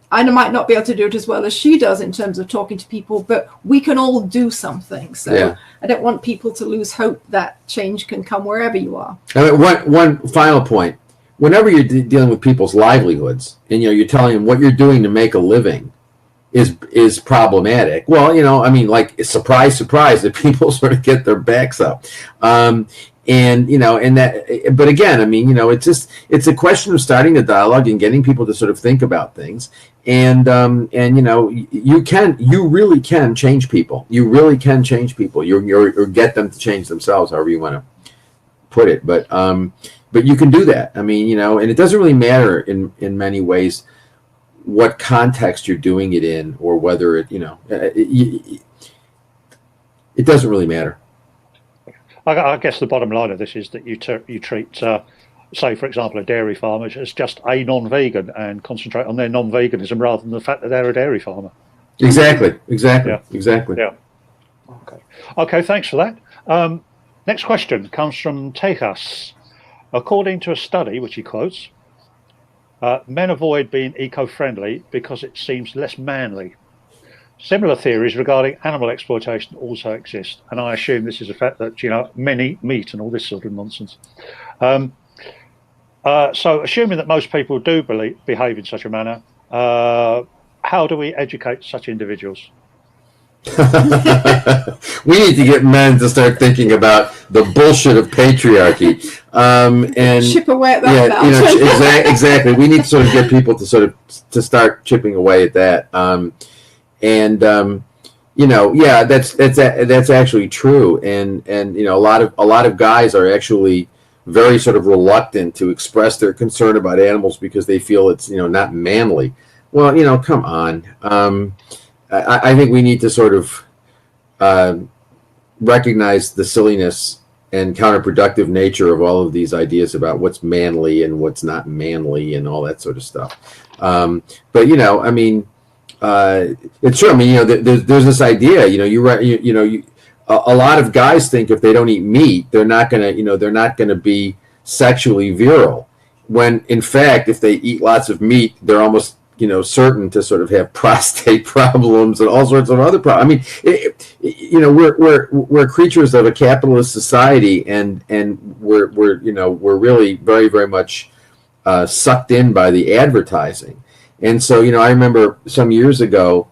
I might not be able to do it as well as she does in terms of talking to people, but we can all do something. So I don't want people to lose hope that change can come wherever you are. One final point. Whenever you're dealing with people's livelihoods and, you know, you're telling them what you're doing to make a living is problematic. Well, you know, I mean, like, surprise, surprise, that people sort of get their backs up. And, you know, and that, but again, I mean, you know, it's a question of starting a dialogue and getting people to sort of think about things. And you know, you really can change people. You really can change people. Or get them to change themselves, however you want to put it. But you can do that. I mean, you know, and it doesn't really matter in many ways what context you're doing it in, or whether it, you know, it doesn't really matter. I guess the bottom line of this is that you treat, say, for example, a dairy farmer as just a non-vegan and concentrate on their non-veganism rather than the fact that they're a dairy farmer. Exactly. Yeah. Okay, thanks for that. Next question comes from Tejas. According to a study, which he quotes, men avoid being eco-friendly because it seems less manly. Similar theories regarding animal exploitation also exist, and I assume this is a fact that, you know, men eat meat and all this sort of nonsense. So assuming that most people do behave in such a manner, how do we educate such individuals? We need to get men to start thinking about the bullshit of patriarchy, and chip away at that. You know, exactly. We need to sort of get people to start chipping away at that. And you know, yeah, that's actually true. And you know, a lot of guys are actually very sort of reluctant to express their concern about animals because they feel it's, you know, not manly. Well, you know, come on. I think we need to sort of recognize the silliness and counterproductive nature of all of these ideas about what's manly and what's not manly and all that sort of stuff. But, you know, I mean, it's true. I mean, you know, there's this idea, you know, a lot of guys think if they don't eat meat, they're not gonna be sexually virile. When in fact, if they eat lots of meat, they're almost, you know, certain to sort of have prostate problems and all sorts of other problems. I mean, you know, we're creatures of a capitalist society, and we're really very, very much sucked in by the advertising. And so, you know, I remember some years ago,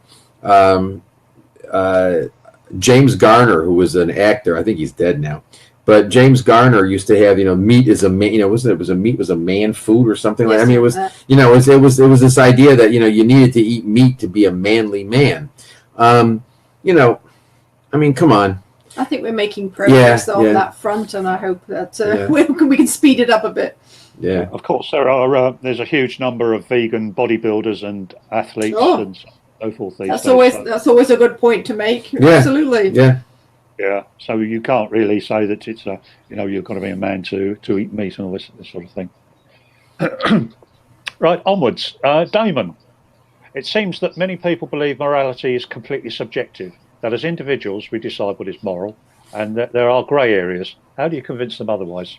James Garner, who was an actor, I think he's dead now, but James Garner used to have, you know, meat is a man, you know, meat was a man food or something like that. I mean, it was, you know, it was this idea that, you know, you needed to eat meat to be a manly man. You know, I mean, come on. I think we're making progress on yeah. that front, and I hope that Yeah. we can speed it up a bit. Yeah. Of course, there's a huge number of vegan bodybuilders and athletes Sure. and so forth these That's days. that's always a good point to make. Yeah. Absolutely. Yeah. Yeah, so you can't really say that it's you've got to be a man to eat meat and all this sort of thing. Right, onwards. Damon, it seems that many people believe morality is completely subjective, that as individuals we decide what is moral, and that there are grey areas. How do you convince them otherwise?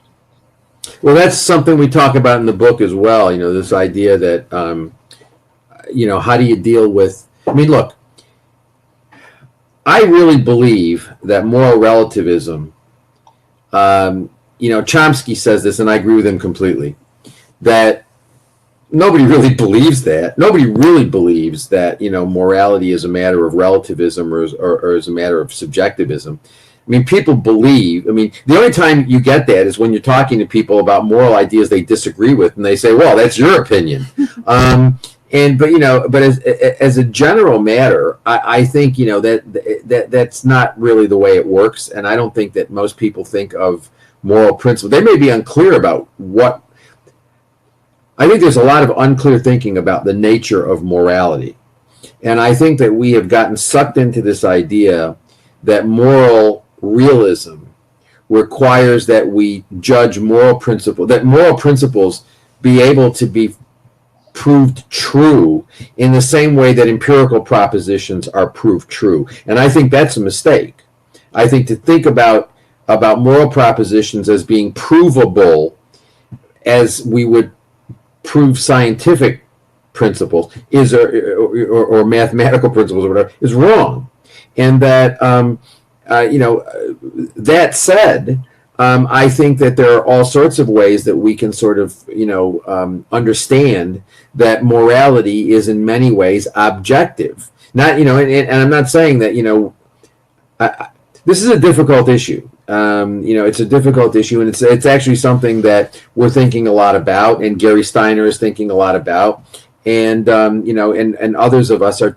Well, that's something we talk about in the book as well. This idea that, how do you deal with, I mean, look, I really believe that moral relativism, Chomsky says this, and I agree with him completely, that nobody really believes that. Nobody really believes that, morality is a matter of relativism or is a matter of subjectivism. I mean, people believe, the only time you get that is when you're talking to people about moral ideas they disagree with, and they say, well, that's your opinion. But as a general matter, I think, that's not really the way it works. And I don't think that most people think of moral principles. They may be unclear about what, I think there's a lot of unclear thinking about the nature of morality. And I think that we have gotten sucked into this idea that moral realism requires that we judge moral principles be able to be proved true in the same way that empirical propositions are proved true. And I think that's a mistake. I think to think about moral propositions as being provable as we would prove scientific principles or mathematical principles or whatever is wrong. And that that said, I think that there are all sorts of ways that we can sort of, understand that morality is in many ways objective. Not, and I'm not saying that, this is a difficult issue. It's a difficult issue, and it's actually something that we're thinking a lot about, and Gary Steiner is thinking a lot about. And and others of us are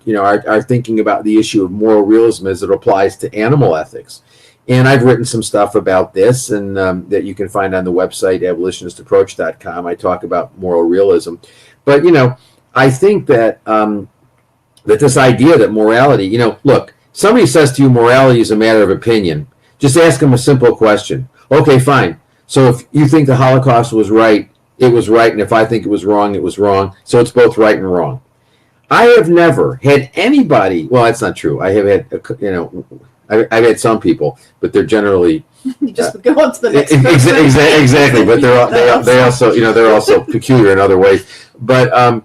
thinking about the issue of moral realism as it applies to animal ethics. And I've written some stuff about this, and that you can find on the website abolitionistapproach.com. I talk about moral realism, but I think that that this idea that morality, look, somebody says to you morality is a matter of opinion. Just ask them a simple question. Okay, fine. So if you think the Holocaust was right, it was right, and if I think it was wrong, it was wrong. So it's both right and wrong. I have never had anybody. Well, that's not true. I have had, I've had some people, but they're generally just go on to the next person. Exactly. But they also they're also peculiar in other ways. But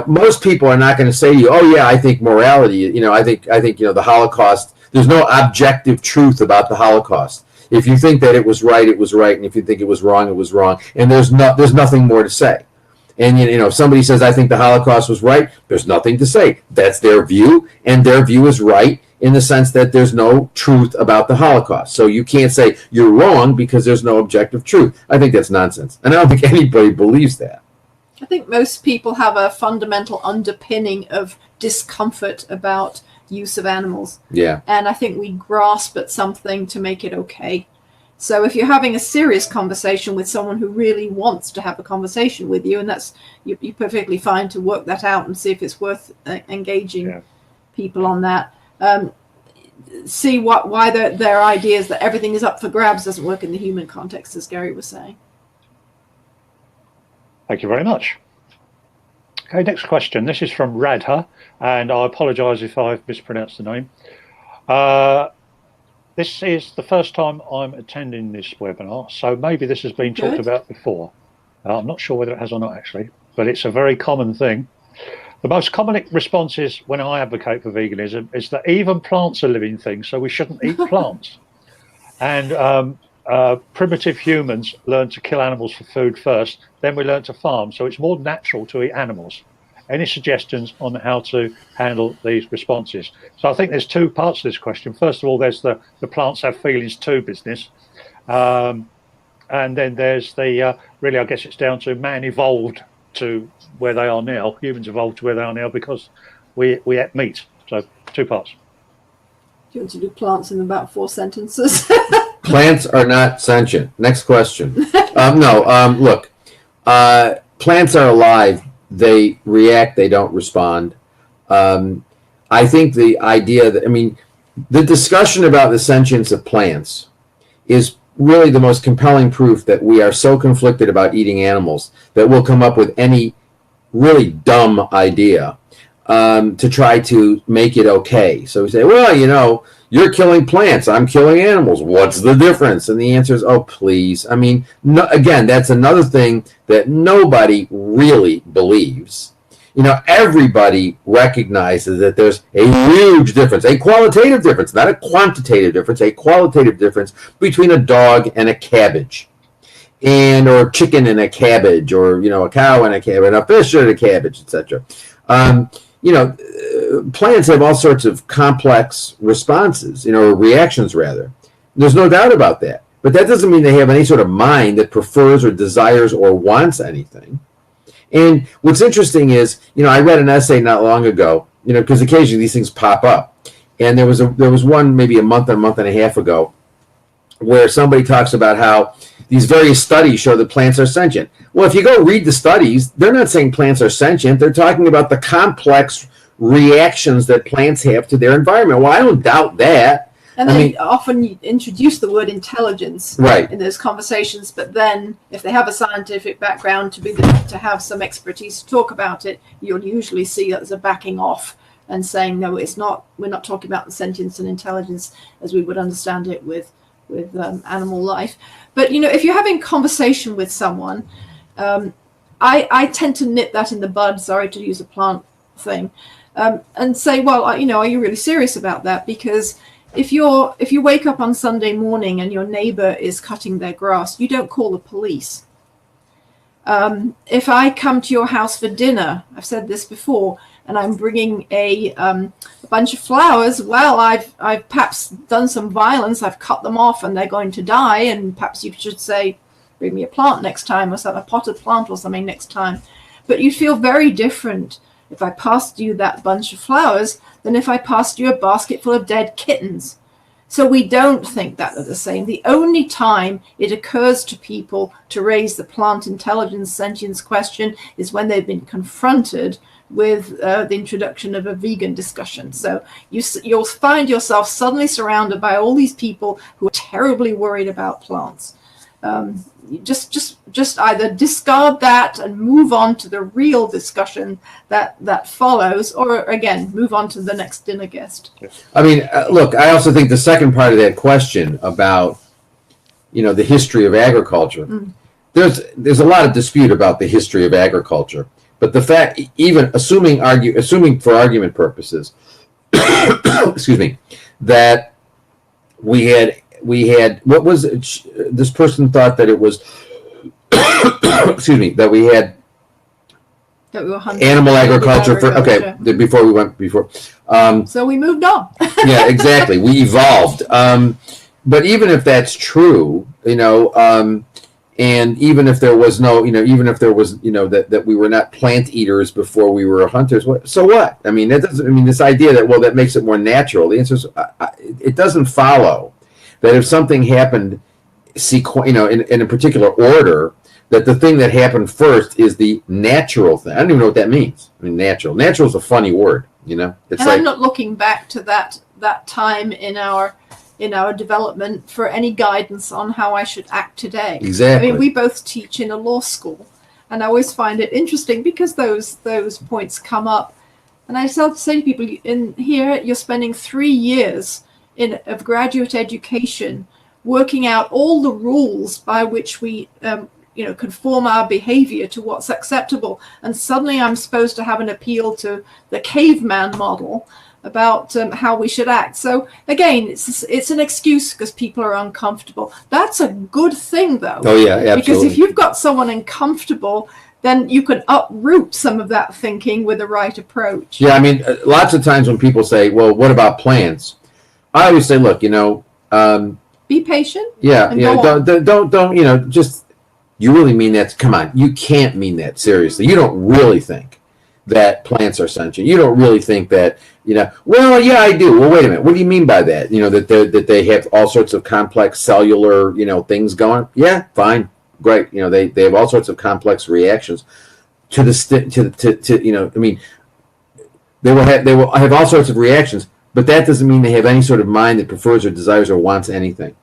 most people are not going to say to you, oh yeah, I think morality. I think the Holocaust. There's no objective truth about the Holocaust. If you think that it was right, and if you think it was wrong, it was wrong. And there's nothing more to say. And if somebody says, I think the Holocaust was right, there's nothing to say. That's their view, and their view is right in the sense that there's no truth about the Holocaust. So you can't say you're wrong because there's no objective truth. I think that's nonsense. And I don't think anybody believes that. I think most people have a fundamental underpinning of discomfort about use of animals. Yeah. And I think we grasp at something to make it okay. So if you're having a serious conversation with someone who really wants to have a conversation with you, and that's you're perfectly fine to work that out and see if it's worth engaging people on that. See why their ideas that everything is up for grabs doesn't work in the human context, as Gary was saying. Thank you very much. Okay, next question. This is from Radha, and I apologise if I've mispronounced the name. This is the first time I'm attending this webinar, so maybe this has been talked about before. I'm not sure whether it has or not, actually, but it's a very common thing. The most common responses when I advocate for veganism is that even plants are living things, so we shouldn't eat plants. And primitive humans learned to kill animals for food first, then we learned to farm, so it's more natural to eat animals. Any suggestions on how to handle these responses? So I think there's two parts to this question. First of all, there's the plants have feelings too business. And then there's the, really, I guess it's down to man evolved to where they are now. Humans evolved to where they are now because we ate meat. So two parts. Do you want to do plants in about 4 sentences? Plants are not sentient. Next question. Look, plants are alive. They react. They don't respond. I think the idea that, the discussion about the sentience of plants is really the most compelling proof that we are so conflicted about eating animals that we'll come up with any really dumb idea to try to make it okay. So we say, well, you're killing plants, I'm killing animals. What's the difference? And the answer is, oh, please. No, again, that's another thing that nobody really believes. Everybody recognizes that there's a huge difference, a qualitative difference, not a quantitative difference, a qualitative difference between a dog and a cabbage, or chicken and a cabbage, or a cow and a cabbage, and a fish and a cabbage, etc. Plants have all sorts of complex responses, or reactions rather. There's no doubt about that. But that doesn't mean they have any sort of mind that prefers or desires or wants anything. And what's interesting is, I read an essay not long ago, because occasionally these things pop up. And there was one maybe a month and a half ago where somebody talks about how these various studies show that plants are sentient. Well, if you go read the studies, they're not saying plants are sentient. They're talking about the complex reactions that plants have to their environment. Well, I don't doubt that. And they often introduce the word intelligence in those conversations, but then if they have a scientific background to have some expertise to talk about it, you'll usually see that there's a backing off and saying, no, it's not. We're not talking about the sentience and intelligence as we would understand it with animal life. But if you're having conversation with someone, I tend to nip that in the bud. Sorry to use a plant thing, and say, well, are you really serious about that? Because if you wake up on Sunday morning and your neighbor is cutting their grass, you don't call the police. If I come to your house for dinner, I've said this before, and I'm bringing a bunch of flowers, well, I've perhaps done some violence, I've cut them off and they're going to die, and perhaps you should say, bring me a plant next time, or a potted plant or something next time. But you'd feel very different if I passed you that bunch of flowers than if I passed you a basket full of dead kittens. So we don't think that they're the same. The only time it occurs to people to raise the plant intelligence sentience question is when they've been confronted with the introduction of a vegan discussion. So you'll find yourself suddenly surrounded by all these people who are terribly worried about plants. Just either discard that and move on to the real discussion that follows, or again move on to the next dinner guest. Look, I also think the second part of that question about the history of agriculture, there's a lot of dispute about the history of agriculture, but the fact, even assuming for argument purposes excuse me, that we had what was it? This person thought that it was excuse me, that we had animal agriculture before so we moved on. Yeah, exactly, we evolved, but even if that's true, and even if there was that we were not plant eaters before we were hunters, so what? That doesn't, this idea that makes it more natural, the answer is it doesn't follow that if something happened in a particular order, that the thing that happened first is the natural thing. I don't even know what that means. Natural is a funny word, It's I'm not looking back to that time in our development for any guidance on how I should act today. Exactly. We both teach in a law school, and I always find it interesting because those points come up. And I say to people, in here you're spending 3 years of graduate education working out all the rules by which we conform our behavior to what's acceptable, and suddenly I'm supposed to have an appeal to the caveman model about how we should act. So again, it's an excuse because people are uncomfortable. That's a good thing, though. Oh yeah, absolutely. Because if you've got someone uncomfortable, then you can uproot some of that thinking with the right approach. Yeah, lots of times when people say, well, what about plants? I always say, look, be patient. Yeah, don't, just, you really mean that? Come on, you can't mean that seriously. You don't really think that plants are sentient. You don't really think that, well, yeah, I do. Well, wait a minute. What do you mean by that? That they have all sorts of complex cellular, things going. Yeah, fine, great. They have all sorts of complex reactions to they will have all sorts of reactions, but that doesn't mean they have any sort of mind that prefers or desires or wants anything.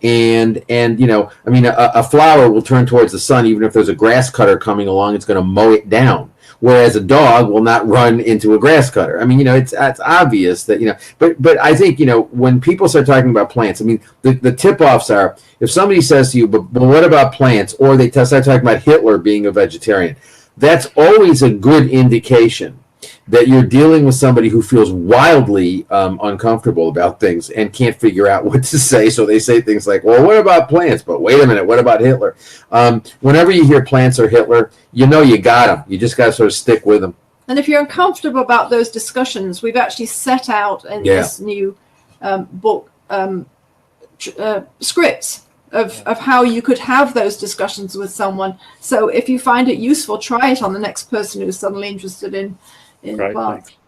And a flower will turn towards the sun even if there's a grass cutter coming along. It's going to mow it down. Whereas a dog will not run into a grass cutter. It's obvious that, but I think, when people start talking about plants, the tip-offs are, if somebody says to you, but what about plants? Or they start talking about Hitler being a vegetarian. That's always a good indication that you're dealing with somebody who feels wildly uncomfortable about things and can't figure out what to say. So they say things like, well, what about plants? But wait a minute, what about Hitler? Whenever you hear plants or Hitler, you got them. You just got to sort of stick with them. And if you're uncomfortable about those discussions, we've actually set out in this new book scripts of how you could have those discussions with someone. So if you find it useful, try it on the next person who's suddenly interested in Great, plants. thanks.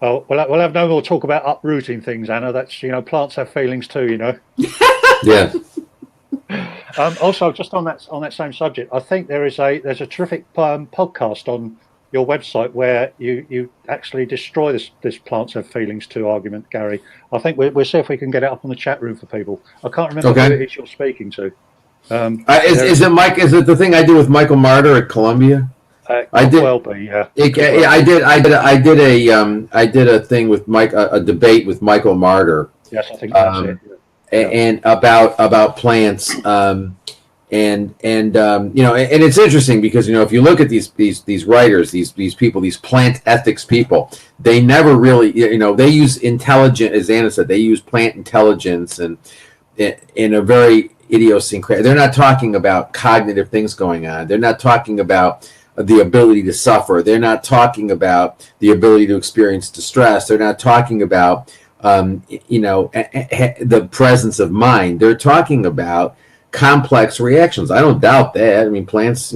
Oh, we'll have no more talk about uprooting things, Anna. That's, plants have feelings too, Yeah. Also, just on that same subject, I think there's a terrific podcast on your website where you actually destroy this plants have feelings too argument, Gary. I think we'll see if we can get it up on the chat room for people. I can't remember who it is you're speaking to. Is it Mike? Is it the thing I did with Michael Martyr at Columbia? I did. Well be, yeah. I did a thing with Mike, a debate with Michael Martyr. Yes, I think that's it. Yeah. And about plants, and it's interesting because if you look at these writers, these people, these plant ethics people, they never really they use intelligent, as Anna said, they use plant intelligence and in a very idiosyncratic. They're not talking about cognitive things going on. They're not talking about the ability to suffer. They're not talking about the ability to experience distress. They're not talking about the presence of mind. They're talking about complex reactions. I don't doubt that. Plants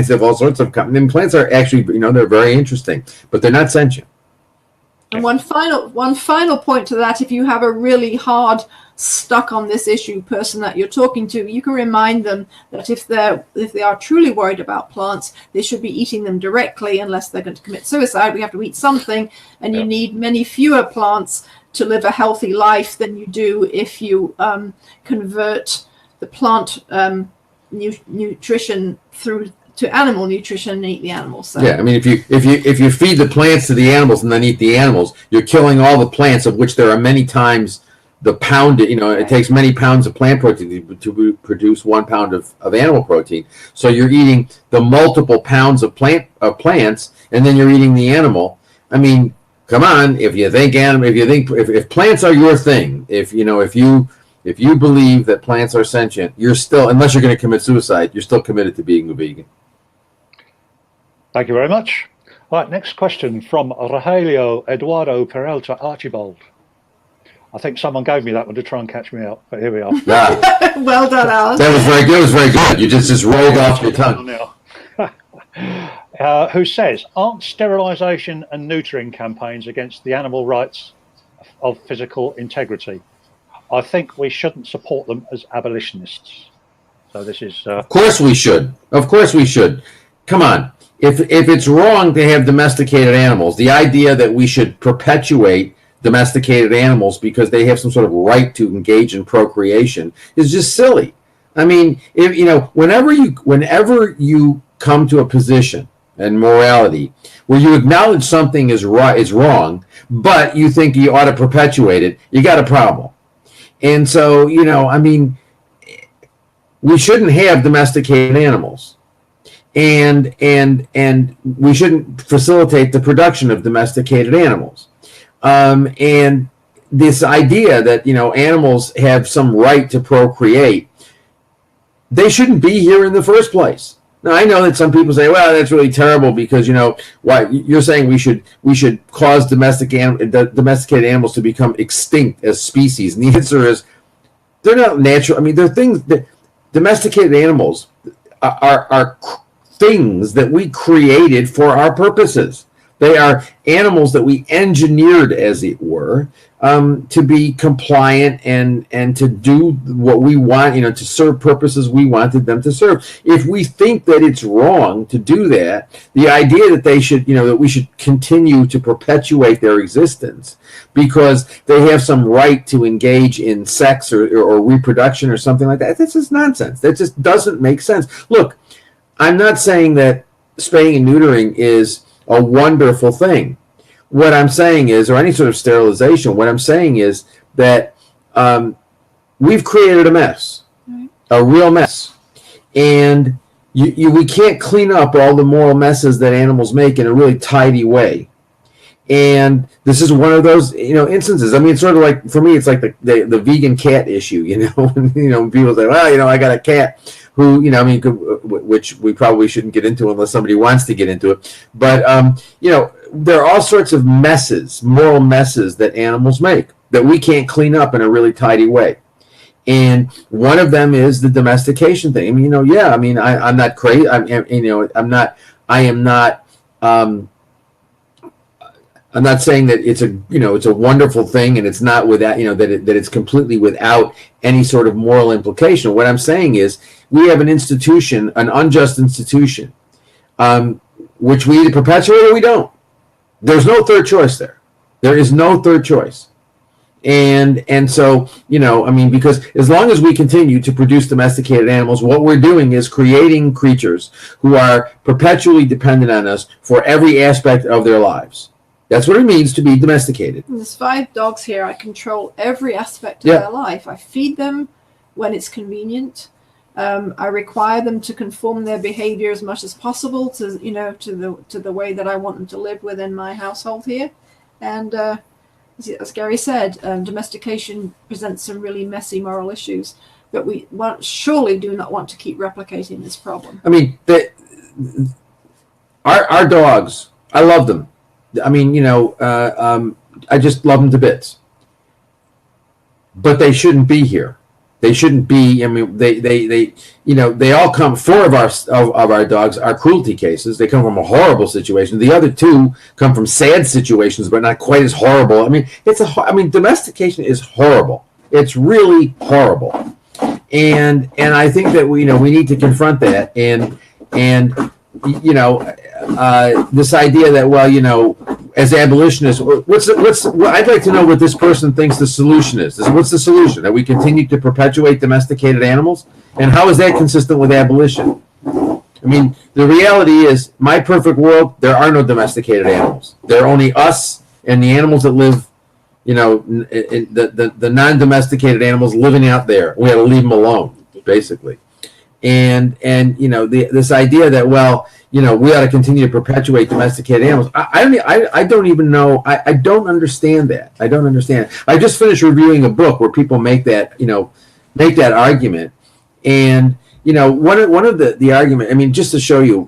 have all sorts of. Plants are actually, they're very interesting, but they're not sentient. And one final point to that: if you have a really hard, stuck on this issue person that you're talking to, you can remind them that if they are truly worried about plants, they should be eating them directly unless they're going to commit suicide. We have to eat something, and you need many fewer plants to live a healthy life than you do if you convert the plant nutrition through to animal nutrition and eat the animals. So. Yeah, if you feed the plants to the animals and then eat the animals, you're killing all the plants, of which there are many times the pound. It takes many pounds of plant protein to produce 1 pound of animal protein. So you're eating the multiple pounds of plants, and then you're eating the animal. Come on, if plants are your thing, if you believe that plants are sentient, you're still, unless you're going to commit suicide, you're still committed to being a vegan. Thank you very much. All right, next question from Rogelio Eduardo Peralta Archibald. I think someone gave me that one to try and catch me out, but here we are. Yeah. Well done, Alan. That was very good. It was very good. You just rolled off your tongue. Who says, aren't sterilization and neutering campaigns against the animal rights of physical integrity? I think we shouldn't support them as abolitionists. So this is... Of course we should. Of course we should. Come on. If it's wrong to have domesticated animals, the idea that we should perpetuate domesticated animals because they have some sort of right to engage in procreation is just silly. Whenever you come to a position and morality where you acknowledge something is wrong, but you think you ought to perpetuate it, you got a problem. And so, we shouldn't have domesticated animals, and we shouldn't facilitate the production of domesticated animals. And this idea that, animals have some right to procreate, they shouldn't be here in the first place. Now, I know that some people say, well, that's really terrible because, why you're saying we should cause domesticated animals to become extinct as species. And the answer is they're not natural. They're things that domesticated animals are things that we created for our purposes. They are animals that we engineered, as it were, to be compliant and to do what we want, to serve purposes we wanted them to serve. If we think that it's wrong to do that, the idea that they should, that we should continue to perpetuate their existence because they have some right to engage in sex or reproduction or something like that, that's just nonsense. That just doesn't make sense. Look, I'm not saying that spaying and neutering is a wonderful thing. What I'm saying is, or any sort of sterilization, what I'm saying is that we've created a mess, a real mess. And we can't clean up all the moral messes that animals make in a really tidy way. And this is one of those, instances. I mean, it's sort of like, for me, it's like the vegan cat issue, when people say, well, I got a cat who, which we probably shouldn't get into unless somebody wants to get into it. But, there are all sorts of messes, moral messes that animals make that we can't clean up in a really tidy way. And one of them is the domestication thing. I mean, I'm not crazy. I'm not saying that it's a wonderful thing and it's not without, that it's completely without any sort of moral implication. What I'm saying is we have an institution, an unjust institution, which we either perpetuate or we don't. There's no third choice there. There is no third choice. And so, because as long as we continue to produce domesticated animals, what we're doing is creating creatures who are perpetually dependent on us for every aspect of their lives. That's what it means to be domesticated. There's 5 dogs here. I control every aspect of their life. I feed them when it's convenient. I require them to conform their behavior as much as possible to the way that I want them to live within my household here. And as Gary said, domestication presents some really messy moral issues, but we surely do not want to keep replicating this problem. I mean, our dogs, I love them. I mean, I just love them to bits. But they shouldn't be here. They shouldn't be. I mean, they all come. 4 of our dogs are cruelty cases. They come from a horrible situation. The other 2 come from sad situations, but not quite as horrible. I mean, domestication is horrible. It's really horrible, and I think that we need to confront that and this idea that, as abolitionists, I'd like to know what this person thinks the solution is. What's the solution? That we continue to perpetuate domesticated animals? And how is that consistent with abolition? I mean, the reality is, my perfect world, there are no domesticated animals. There are only us and the animals that live, the non-domesticated animals living out there. We have to leave them alone, basically. And this idea that, we ought to continue to perpetuate domesticated animals. I don't even know. I don't understand that. I don't understand it. I just finished reviewing a book where people make that argument. And, one of the argument, I mean, just to show you,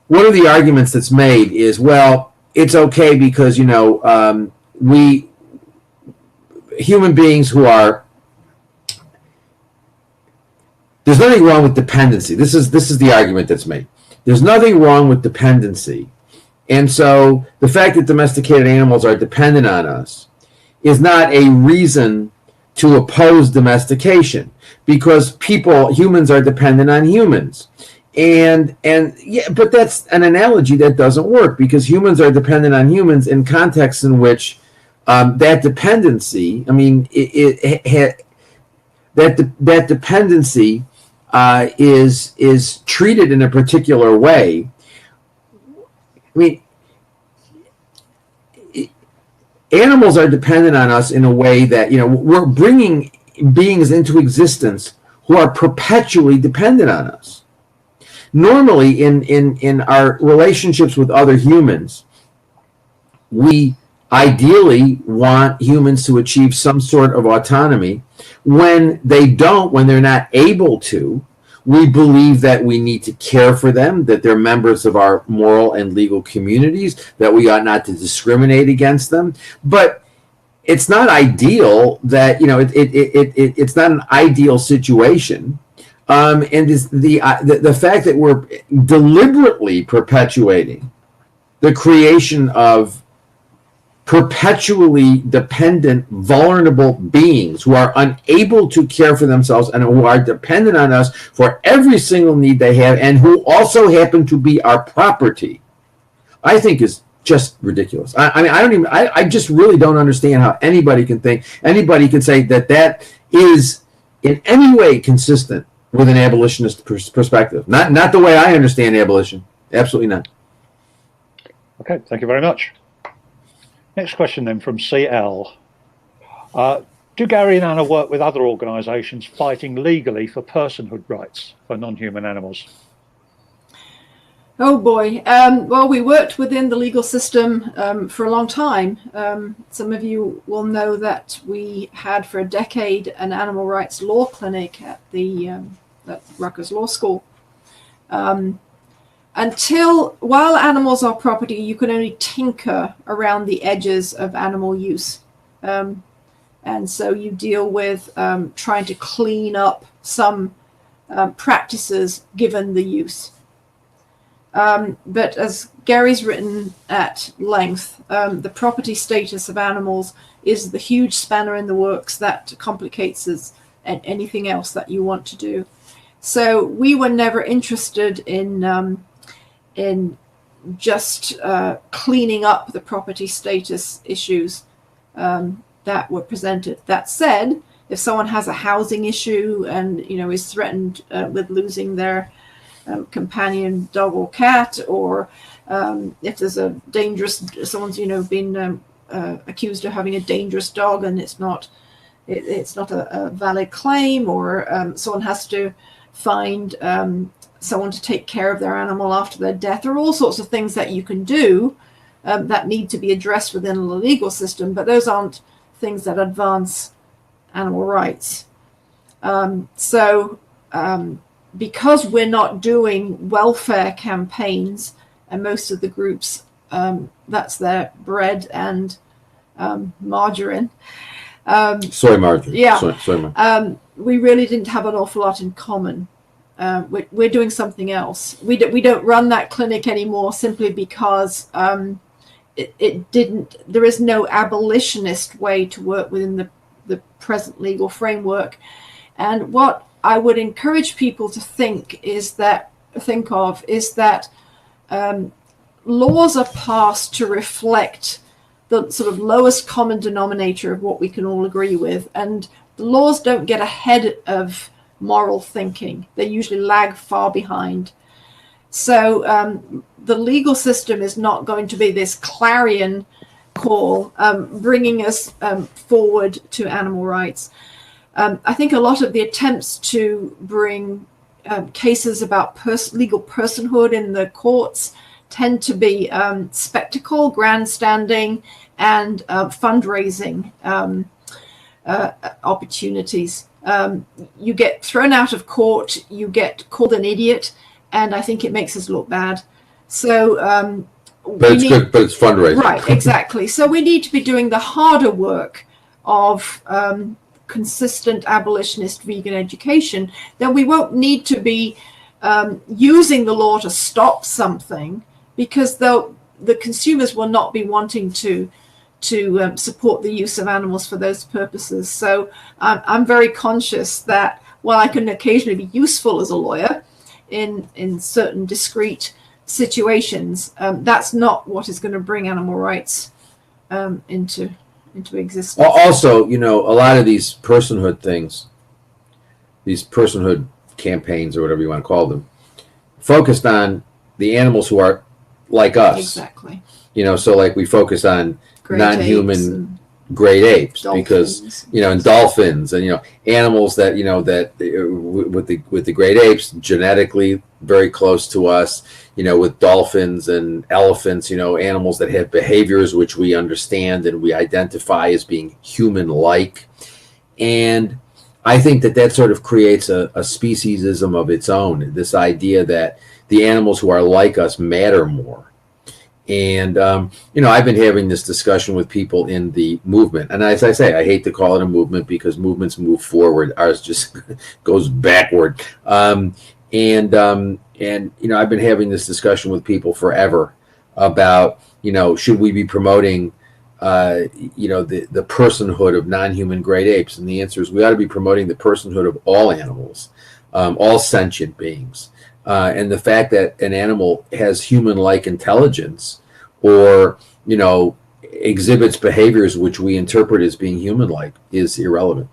one of the arguments that's made is, it's okay because, we human beings who are, there's nothing wrong with dependency. This is the argument that's made. There's nothing wrong with dependency. And so the fact that domesticated animals are dependent on us is not a reason to oppose domestication, because humans are dependent on humans. But that's an analogy that doesn't work, because humans are dependent on humans in contexts in which that dependency, I mean, that dependency is treated in a particular way. I mean, animals are dependent on us in a way that, we're bringing beings into existence who are perpetually dependent on us. Normally, in our relationships with other humans, we ideally want humans to achieve some sort of autonomy. When they don't, when they're not able to, we believe that we need to care for them, that they're members of our moral and legal communities, that we ought not to discriminate against them. But it's not ideal that, it's not an ideal situation. And the fact that we're deliberately perpetuating the creation of perpetually dependent, vulnerable beings who are unable to care for themselves and who are dependent on us for every single need they have, and who also happen to be our property, I think is just ridiculous. I just really don't understand how anybody can say that is in any way consistent with an abolitionist perspective. Not the way I understand abolition. Absolutely not. Okay, thank you very much. Next question then from CL. Do Gary and Anna work with other organisations fighting legally for personhood rights for non-human animals? Oh boy. Well, we worked within the legal system for a long time. Some of you will know that we had for a decade an animal rights law clinic at Rutgers Law School. While animals are property, you can only tinker around the edges of animal use. And so you deal with trying to clean up some practices given the use. But as Gary's written at length, the property status of animals is the huge spanner in the works that complicates anything else that you want to do. So we were never interested in just cleaning up the property status issues that were presented. That said, if someone has a housing issue and is threatened with losing their companion dog or cat, or if there's someone's been accused of having a dangerous dog and it's not a valid claim, or someone has to find someone to take care of their animal after their death. There are all sorts of things that you can do that need to be addressed within the legal system, but those aren't things that advance animal rights. Because we're not doing welfare campaigns, and most of the groups, that's their bread and margarine. Soy margarine. Yeah. Soy margarine. We really didn't have an awful lot in common. We're doing something else. We don't run that clinic anymore simply because there is no abolitionist way to work within the present legal framework. And what I would encourage people to think of is that laws are passed to reflect the sort of lowest common denominator of what we can all agree with. And the laws don't get ahead of moral thinking. They usually lag far behind. So the legal system is not going to be this clarion call bringing us forward to animal rights. I think a lot of the attempts to bring cases about legal personhood in the courts tend to be spectacle, grandstanding, and fundraising opportunities. You get thrown out of court, you get called an idiot, and I think it makes us look bad. So, but it's fundraising. Right, exactly. So we need to be doing the harder work of consistent abolitionist vegan education. Then we won't need to be using the law to stop something, because the consumers will not be wanting to support the use of animals for those purposes. So I'm very conscious that while I can occasionally be useful as a lawyer in certain discrete situations, that's not what is going to bring animal rights into existence. Also, a lot of these personhood things, these personhood campaigns or whatever you want to call them, focused on the animals who are like us. Exactly. So like we focus on non-human great apes, because and dolphins and animals that with the great apes, genetically very close to us, with dolphins and elephants, animals that have behaviors which we understand and we identify as being human-like. And I think that sort of creates a speciesism of its own, this idea that the animals who are like us matter more. And, I've been having this discussion with people in the movement. And as I say, I hate to call it a movement because movements move forward. Ours just goes backward. And I've been having this discussion with people forever about, should we be promoting, the personhood of non-human great apes? And the answer is we ought to be promoting the personhood of all animals, all sentient beings. And the fact that an animal has human-like intelligence or, exhibits behaviors which we interpret as being human-like is irrelevant.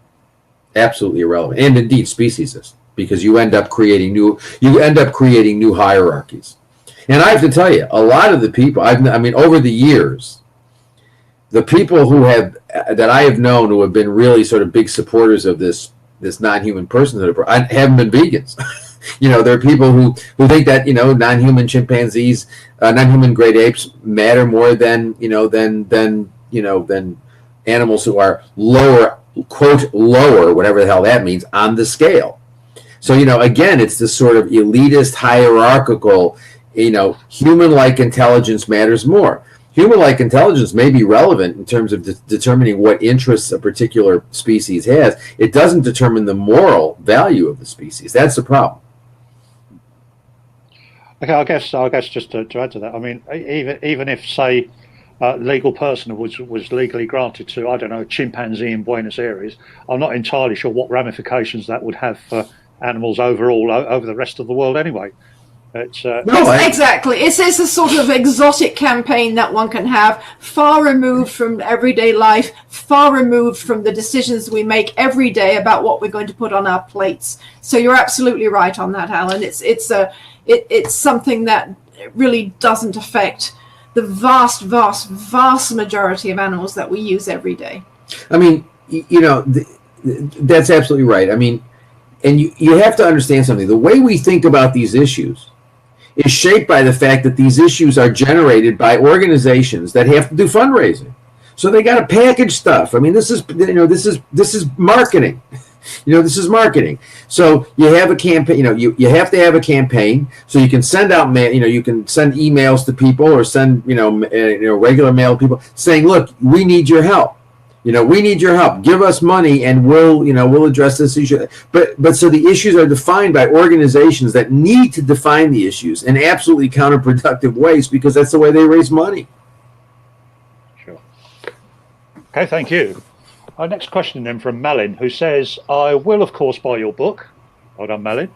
Absolutely irrelevant. And indeed speciesist, because you end up creating new hierarchies. And I have to tell you, a lot of the people, over the years, the people that I have known who have been really sort of big supporters of this non-human personhood haven't been vegans. There are people who think that, non-human chimpanzees, non-human great apes matter more than animals who are lower, quote, lower, whatever the hell that means, on the scale. So, again, it's this sort of elitist, hierarchical, human-like intelligence matters more. Human-like intelligence may be relevant in terms of determining what interests a particular species has. It doesn't determine the moral value of the species. That's the problem. Okay, I guess just to add to that, I mean, even if, say, legal personhood was legally granted to, I don't know, a chimpanzee in Buenos Aires, I'm not entirely sure what ramifications that would have for animals overall over the rest of the world anyway. Exactly. It's a sort of exotic campaign that one can have, far removed from everyday life, far removed from the decisions we make every day about what we're going to put on our plates. So you're absolutely right on that, Alan. It's something that really doesn't affect the vast majority of animals that we use every day. I mean, that's absolutely right. I mean, and you have to understand something. The way we think about these issues is shaped by the fact that these issues are generated by organizations that have to do fundraising. So they got to package stuff. I mean, this is marketing. This is marketing. So you have a campaign. You have to have a campaign. So you can send out mail. You can send emails to people or send regular mail to people saying, "Look, we need your help. We need your help. Give us money, and we'll address this issue." But so the issues are defined by organizations that need to define the issues in absolutely counterproductive ways because that's the way they raise money. Sure. Okay, thank you. Our next question then from Malin, who says, "I will of course buy your book." Well done, Malin.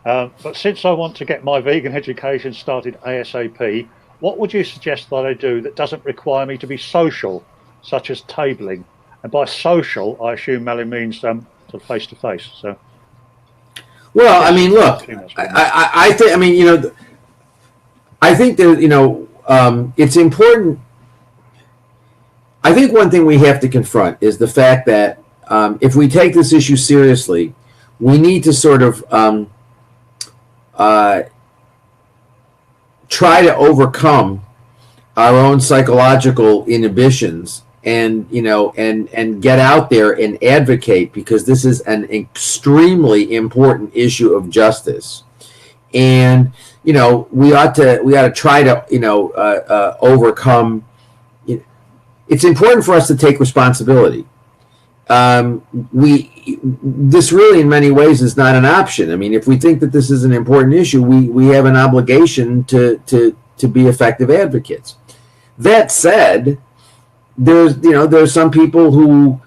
But since I want to get my vegan education started ASAP, what would you suggest that I do that doesn't require me to be social, such as tabling? And by social, I assume Malin means sort of face to face. So, well, I mean, look, I think that it's important. I think one thing we have to confront is the fact that if we take this issue seriously, we need to sort of try to overcome our own psychological inhibitions and get out there and advocate, because this is an extremely important issue of justice. And we ought to try to overcome. It's important for us to take responsibility. This really, in many ways, is not an option. I mean, if we think that this is an important issue, we have an obligation to be effective advocates. That said, there's some people who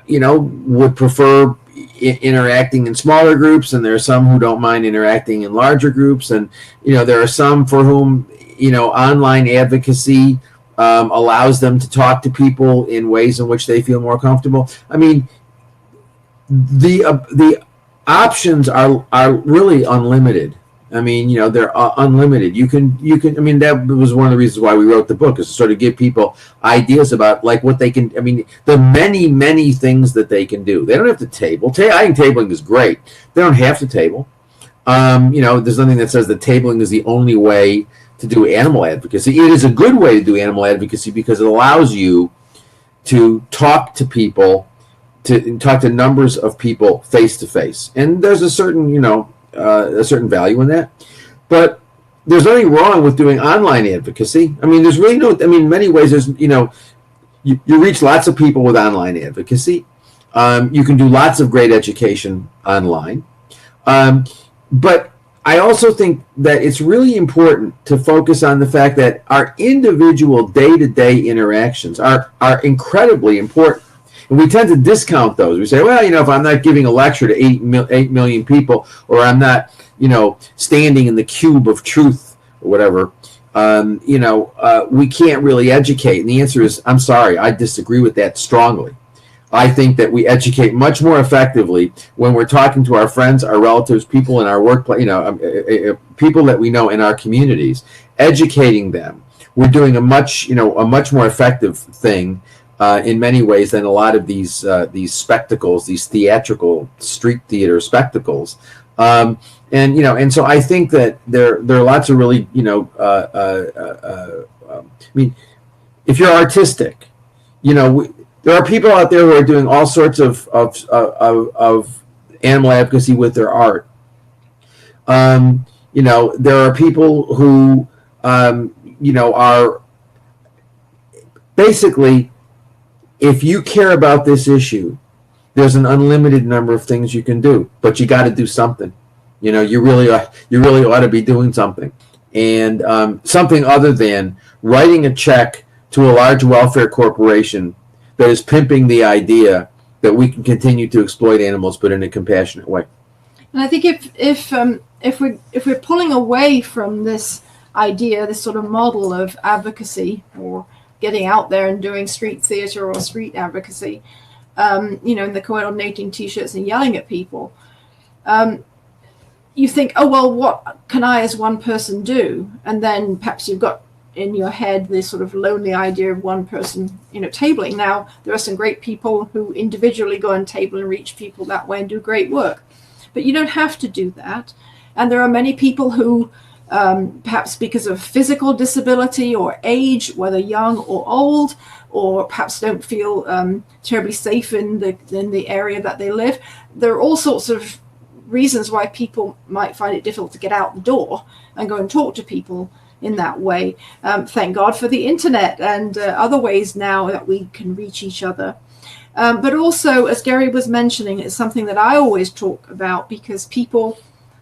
would prefer interacting in smaller groups, and there are some who don't mind interacting in larger groups, and there are some for whom online advocacy allows them to talk to people in ways in which they feel more comfortable. I mean, the options are really unlimited. I mean, they're unlimited. You can. I mean, that was one of the reasons why we wrote the book, is to sort of give people ideas about like what they can. I mean, the many things that they can do. They don't have to table. I think tabling is great. They don't have to table. There's nothing that says that tabling is the only way to do animal advocacy. It is a good way to do animal advocacy because it allows you to talk to people, to talk to numbers of people face to face, and there's a certain value in that. But there's nothing wrong with doing online advocacy. I mean, there's really in many ways, there's you reach lots of people with online advocacy. You can do lots of great education online, but I also think that it's really important to focus on the fact that our individual day-to-day interactions are incredibly important. And we tend to discount those. We say, well, if I'm not giving a lecture to 8 million people, or I'm not, standing in the cube of truth or whatever, we can't really educate. And the answer is, I'm sorry, I disagree with that strongly. I think that we educate much more effectively when we're talking to our friends, our relatives, people in our workplace, people that we know in our communities, educating them. We're doing a much more effective thing in many ways than a lot of these spectacles, these theatrical street theater spectacles. And so I think that there are lots of really, if you're artistic, there are people out there who are doing all sorts of animal advocacy with their art. There are people who, are basically, if you care about this issue, there's an unlimited number of things you can do, but you got to do something. You really ought to be doing something, and something other than writing a check to a large welfare corporation that is pimping the idea that we can continue to exploit animals, but in a compassionate way. And I think if we're pulling away from this idea, this sort of model of advocacy, or getting out there and doing street theater or street advocacy, in the coordinating T-shirts and yelling at people, you think, oh well, what can I as one person do? And then perhaps you've got in your head this sort of lonely idea of one person, tabling. Now, there are some great people who individually go and table and reach people that way and do great work. But you don't have to do that. And there are many people who, perhaps because of physical disability or age, whether young or old, or perhaps don't feel terribly safe in the area that they live, there are all sorts of reasons why people might find it difficult to get out the door and go and talk to people in that way. Thank God for the internet and other ways now that we can reach each other. But also, as Gary was mentioning, it's something that I always talk about, because people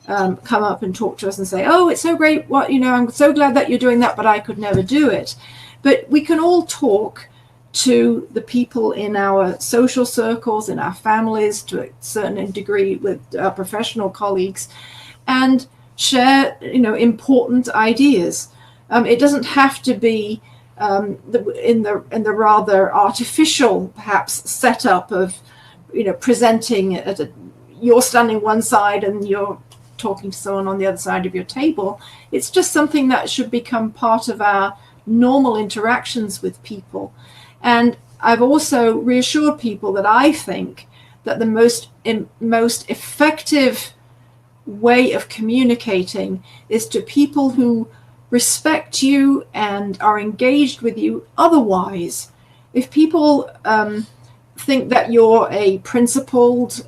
come up and talk to us and say, oh, it's so great, I'm so glad that you're doing that, but I could never do it. But we can all talk to the people in our social circles, in our families, to a certain degree with our professional colleagues, and share, important ideas. It doesn't have to be in the rather artificial, perhaps, setup of, presenting you're standing one side and you're talking to someone on the other side of your table. It's just something that should become part of our normal interactions with people. And I've also reassured people that I think that the most effective way of communicating is to people who respect you and are engaged with you otherwise. If people think that you're a principled,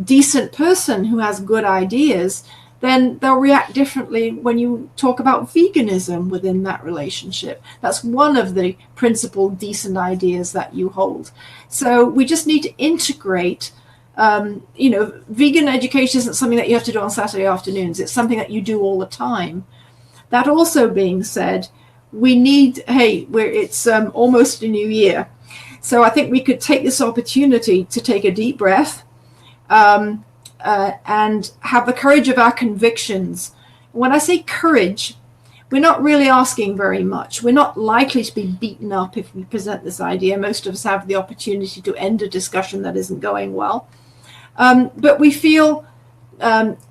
decent person who has good ideas, then they'll react differently when you talk about veganism within that relationship. That's one of the principled, decent ideas that you hold. So we just need to integrate. Vegan education isn't something that you have to do on Saturday afternoons. It's something that you do all the time. That also being said, we need, it's almost a new year. So I think we could take this opportunity to take a deep breath and have the courage of our convictions. When I say courage, we're not really asking very much. We're not likely to be beaten up if we present this idea. Most of us have the opportunity to end a discussion that isn't going well. But we feel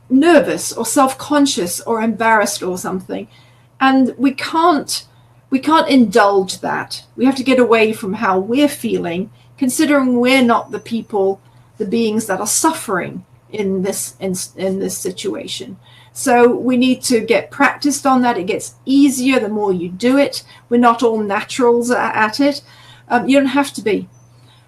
nervous or self-conscious or embarrassed or something. And we can't indulge that. We have to get away from how we're feeling, considering we're not the beings that are suffering in this situation. So we need to get practiced on that. It gets easier the more you do it. We're not all naturals at it. You don't have to be.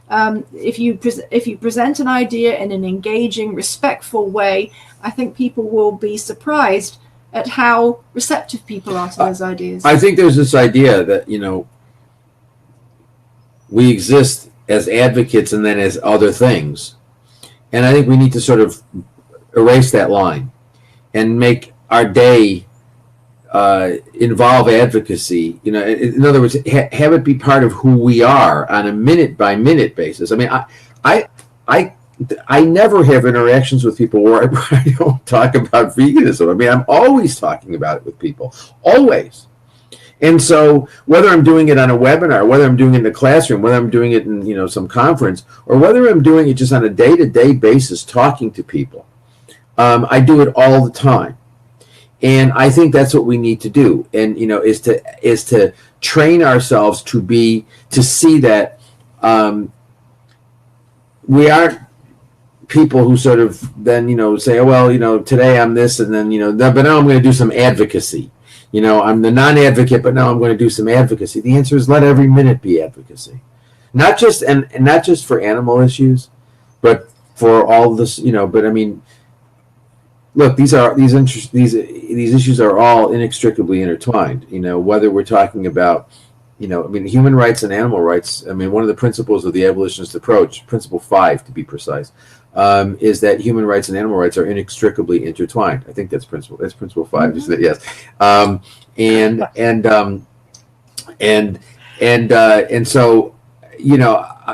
If you present an idea in an engaging, respectful way, I think people will be surprised at how receptive people are to those ideas. I think there's this idea that, we exist as advocates and then as other things. And I think we need to sort of erase that line. and make our day involve advocacy. In other words, have it be part of who we are on a minute by minute basis. I mean, I never have interactions with people where I don't talk about veganism. I mean, I'm always talking about it with people, always. And so whether I'm doing it on a webinar, whether I'm doing it in a classroom, whether I'm doing it in some conference, or whether I'm doing it just on a day-to-day basis talking to people, I do it all the time. And I think that's what we need to do, and is to train ourselves to see that we aren't people who sort of then say, oh, well, today I'm this, and then but now I'm going to do some advocacy. I'm the non-advocate, but now I'm going to do some advocacy. The answer is let every minute be advocacy, not just for animal issues, but for all this. But I mean, look, these issues are all inextricably intertwined. Whether we're talking about human rights and animal rights. I mean, one of the principles of the abolitionist approach, principle 5 to be precise, is that human rights and animal rights are inextricably intertwined. I think that's principle 5. Mm-hmm. Isn't it? Yes. And so,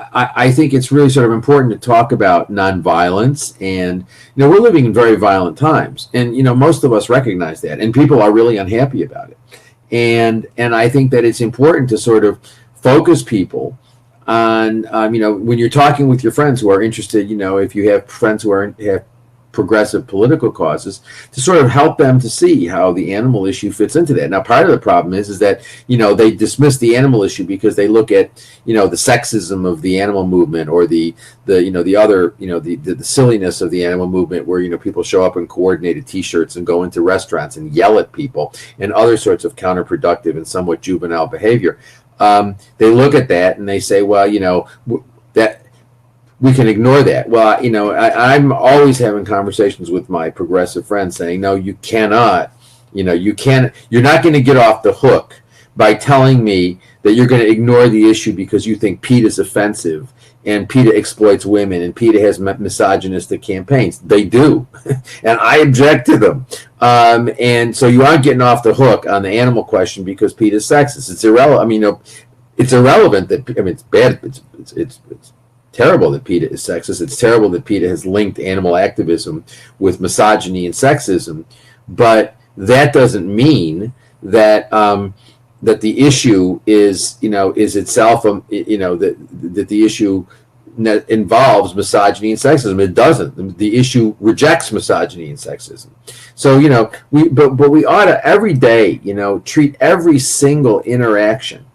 I think it's really sort of important to talk about nonviolence, and we're living in very violent times, and most of us recognize that, and people are really unhappy about it. And I think that it's important to sort of focus people on, when you're talking with your friends who are interested, if you have friends who have progressive political causes, to sort of help them to see how the animal issue fits into that. Now, part of the problem is that, they dismiss the animal issue because they look at, the sexism of the animal movement, or the silliness of the animal movement, where, people show up in coordinated t-shirts and go into restaurants and yell at people, and other sorts of counterproductive and somewhat juvenile behavior. They look at that and they say, well, that we can ignore that. Well, I'm always having conversations with my progressive friends saying, no, you cannot, you're not going to get off the hook by telling me that you're going to ignore the issue because you think PETA is offensive and PETA exploits women and PETA has misogynistic campaigns. They do. And I object to them. And so you aren't getting off the hook on the animal question because PETA is sexist. It's irrelevant. I mean, it's irrelevant that, it's bad. It's terrible that PETA is sexist. It's terrible that PETA has linked animal activism with misogyny and sexism. But that doesn't mean that that the issue is itself that the issue involves misogyny and sexism. It doesn't. The issue rejects misogyny and sexism. So we ought to every day treat every single interaction.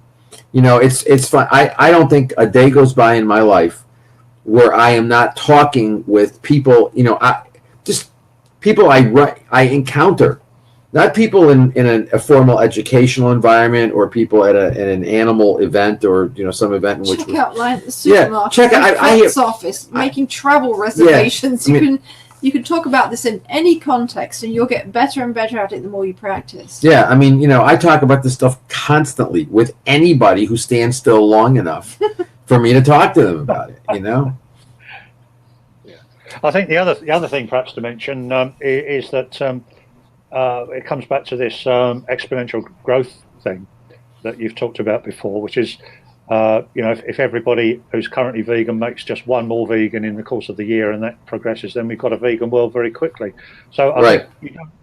It's fun. I don't think a day goes by in my life where I am not talking with people. People I encounter. Not people in a formal educational environment, or people at an animal event, or some event in which check out line at the supermarket, check out office, making travel reservations. You can talk about this in any context, and you'll get better and better at it the more you practice. Yeah, I mean, I talk about this stuff constantly with anybody who stands still long enough for me to talk to them about it. Yeah. I think the other thing perhaps to mention is that. It comes back to this exponential growth thing that you've talked about before, which is, if everybody who's currently vegan makes just one more vegan in the course of the year, and that progresses, then we've got a vegan world very quickly. So I think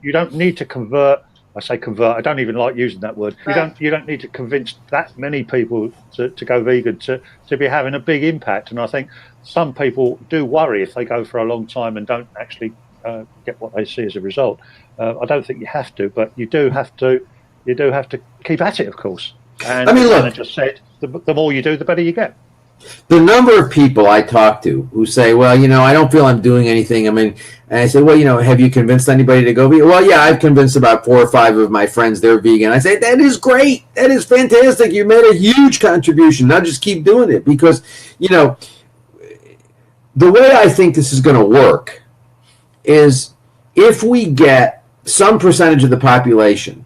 you don't need to convert. I say convert. I don't even like using that word. Right. You don't need to convince that many people to go vegan to be having a big impact. And I think some people do worry if they go for a long time and don't actually get what they see as a result. I don't think you have to, but you do have to keep at it, of course. And I mean, look, I just said, the more you do, the better you get. The number of people I talk to who say, well, I don't feel I'm doing anything. I mean, and I say, well, have you convinced anybody to go vegan? Well, yeah, I've convinced about 4 or 5 of my friends they're vegan. I say, that is great. That is fantastic. You made a huge contribution. Now just keep doing it, because, the way I think this is going to work is if we get some percentage of the population,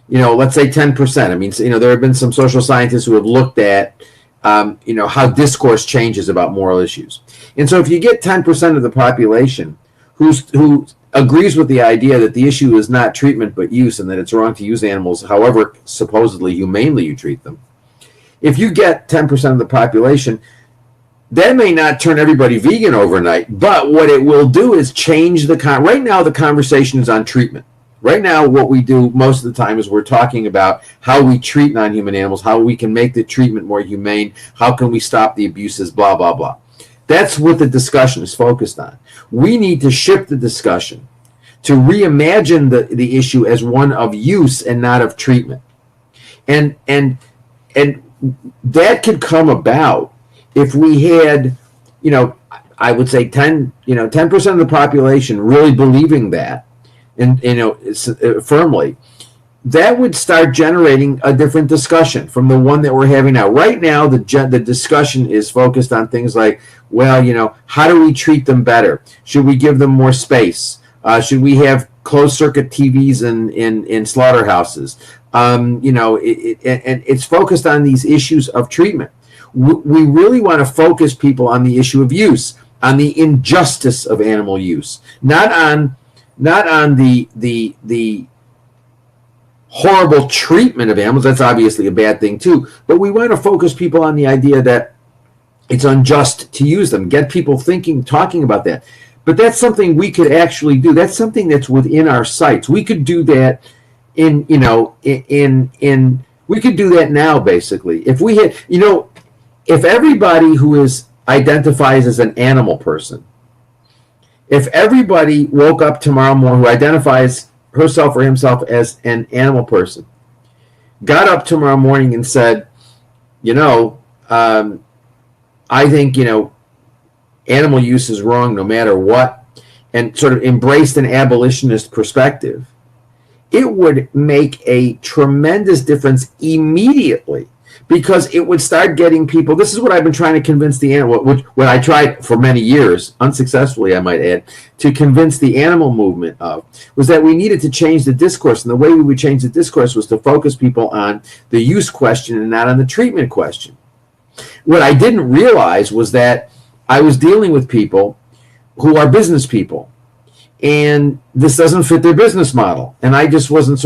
let's say 10%. I mean, there have been some social scientists who have looked at, how discourse changes about moral issues. And so if you get 10% of the population who agrees with the idea that the issue is not treatment but use, and that it's wrong to use animals however supposedly humanely you treat them. If you get 10% of the population, that may not turn everybody vegan overnight, but what it will do is change right now the conversation is on treatment. Right now what we do most of the time is we're talking about how we treat non-human animals, how we can make the treatment more humane, how can we stop the abuses, blah, blah, blah. That's what the discussion is focused on. We need to shift the discussion to reimagine the issue as one of use and not of treatment. And that could come about if we had, I would say 10% of the population really believing that, and firmly, that would start generating a different discussion from the one that we're having now. Right now, the discussion is focused on things like, well, how do we treat them better? Should we give them more space? Should we have closed circuit TVs in slaughterhouses? And it's focused on these issues of treatment. We really want to focus people on the issue of use, on the injustice of animal use, not on the horrible treatment of animals. That's obviously a bad thing too, but we want to focus people on the idea that it's unjust to use them, get people talking about that. But that's something we could actually do. That's something that's within our sights. We could do that we could do that now, basically. If we had, if everybody who identifies as an animal person, if everybody woke up tomorrow morning who identifies herself or himself as an animal person, got up tomorrow morning and said, I think, animal use is wrong no matter what, and sort of embraced an abolitionist perspective, it would make a tremendous difference immediately, because it would start getting people. This is what I've been trying to convince the animal, what I tried for many years, unsuccessfully I might add, to convince the animal movement of, was that we needed to change the discourse. And the way we would change the discourse was to focus people on the use question and not on the treatment question. What I didn't realize was that I was dealing with people who are business people, and this doesn't fit their business model. And I just wasn't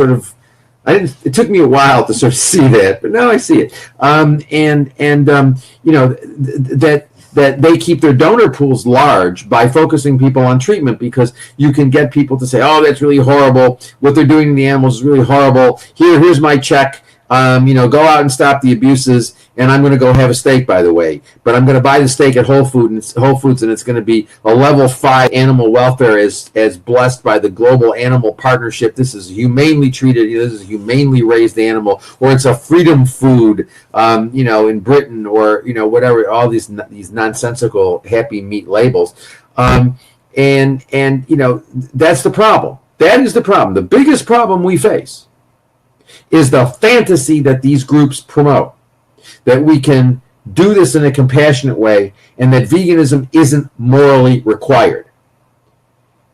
it took me a while to sort of see that, but now I see it. That they keep their donor pools large by focusing people on treatment, because you can get people to say, oh, that's really horrible. What they're doing to the animals is really horrible. Here's my check. Go out and stop the abuses, and I'm going to go have a steak, by the way. But I'm going to buy the steak at Whole Foods, and it's going to be a level 5 animal welfare as blessed by the Global Animal Partnership. This is humanely treated. This is a humanely raised animal, or it's a freedom food, in Britain, or whatever. All these nonsensical happy meat labels, and that's the problem. That is the problem. The biggest problem we face is the fantasy that these groups promote, that we can do this in a compassionate way, and that veganism isn't morally required.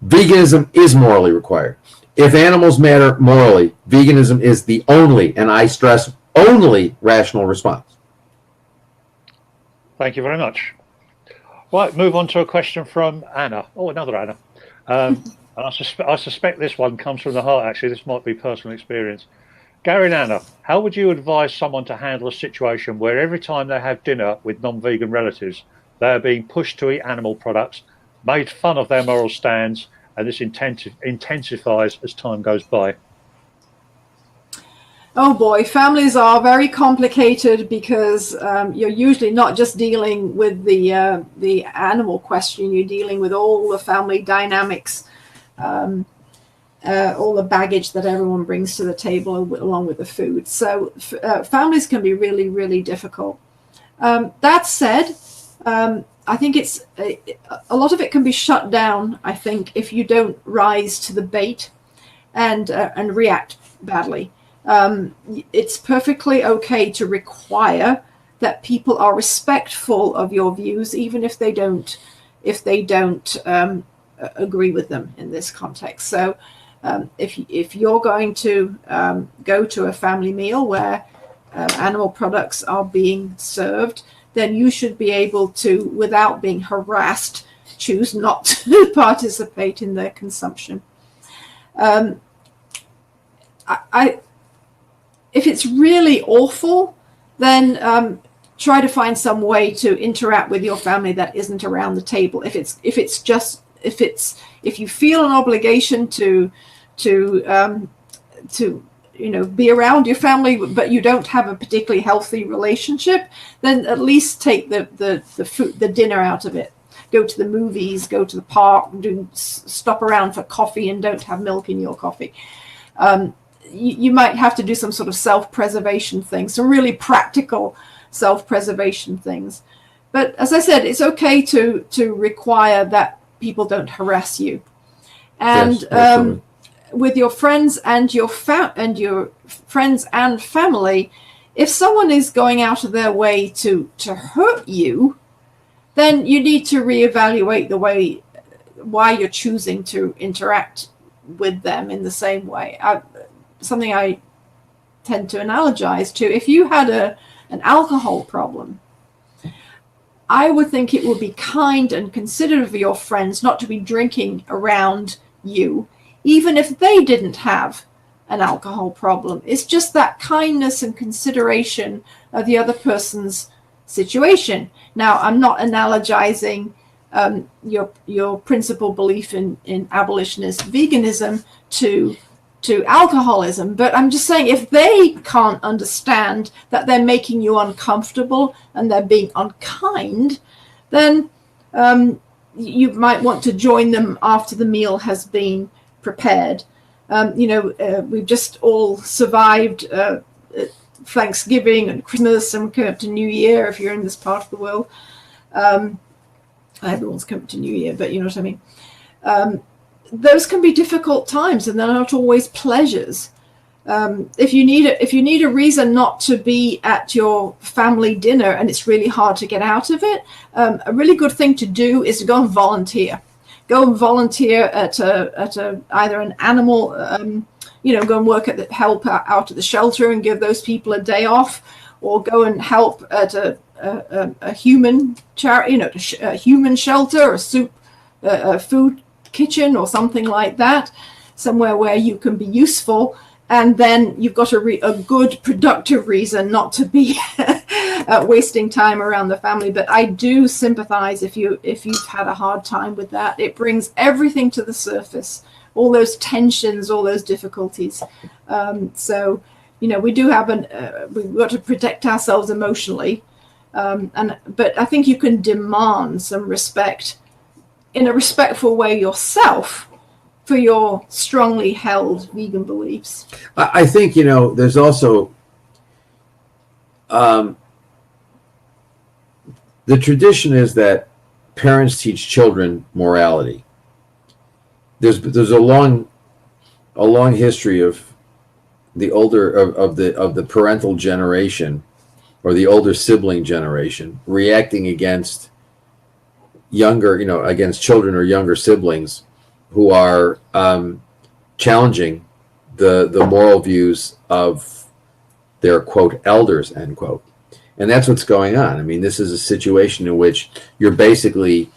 Veganism is morally required. If animals matter morally, veganism is the only, and I stress only, rational response. Thank you very much. Right, move on to a question from Anna. Oh, another Anna. And I suspect this one comes from the heart, actually. This might be personal experience. Gary and Anna, how would you advise someone to handle a situation where every time they have dinner with non-vegan relatives, they are being pushed to eat animal products, made fun of their moral stands, and this intensifies as time goes by? Oh boy, families are very complicated, because you're usually not just dealing with the animal question, you're dealing with all the family dynamics, all the baggage that everyone brings to the table along with the food. So families can be really, really difficult. That said, I think it's a lot of it can be shut down, I think, if you don't rise to the bait and react badly. It's perfectly okay to require that people are respectful of your views, even if they don't agree with them in this context. So if you're going to go to a family meal where animal products are being served, then you should be able to, without being harassed, choose not to participate in their consumption. If it's really awful, then try to find some way to interact with your family that isn't around the table. If you feel an obligation to be around your family, but you don't have a particularly healthy relationship, then at least take the dinner out of it. Go to the movies, go to the park, stop around for coffee, and don't have milk in your coffee. You might have to do some sort of self-preservation thing, some really practical self-preservation things. But as I said, it's okay to require that people don't harass you. And yes, with your friends and your friends and family, if someone is going out of their way to hurt you, then you need to reevaluate why you're choosing to interact with them in the same way. Something I tend to analogize to: if you had an alcohol problem, I would think it would be kind and considerate of your friends not to be drinking around you, even if they didn't have an alcohol problem. It's just that kindness and consideration of the other person's situation. Now, I'm not analogizing your principal belief in abolitionist veganism to alcoholism, but I'm just saying, if they can't understand that they're making you uncomfortable and they're being unkind, then you might want to join them after the meal has been prepared. We've just all survived Thanksgiving and Christmas, and coming up to New Year if you're in this part of the world. Everyone's coming to New Year, but you know what I mean. Those can be difficult times, and they're not always pleasures. If you need a reason not to be at your family dinner and it's really hard to get out of it, a really good thing to do is to go and volunteer. Go and volunteer at either an animal, go and help out at the shelter and give those people a day off, or go and help at a human charity, a human shelter, a food kitchen or something like that, somewhere where you can be useful. And then you've got a good productive reason not to be wasting time around the family. But I do sympathize if you've had a hard time with that. It brings everything to the surface, all those tensions, all those difficulties. So we do have we've got to protect ourselves emotionally, but I think you can demand some respect in a respectful way yourself for your strongly held vegan beliefs. I think, there's also the tradition is that parents teach children morality. There's a long history of the older of the parental generation or the older sibling generation reacting against against children or younger siblings who are challenging the moral views of their, quote, elders, end quote. And that's what's going on. I mean, this is a situation in which you're basically,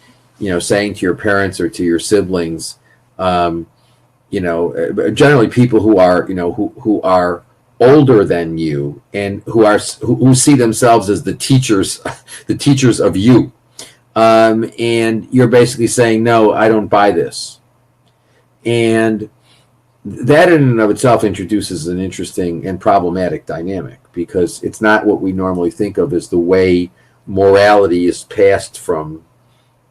saying to your parents or to your siblings, generally people who are, who are older than you and who see themselves as the teachers of you. And you're basically saying, no, I don't buy this. And that in and of itself introduces an interesting and problematic dynamic, because it's not what we normally think of as the way morality is passed from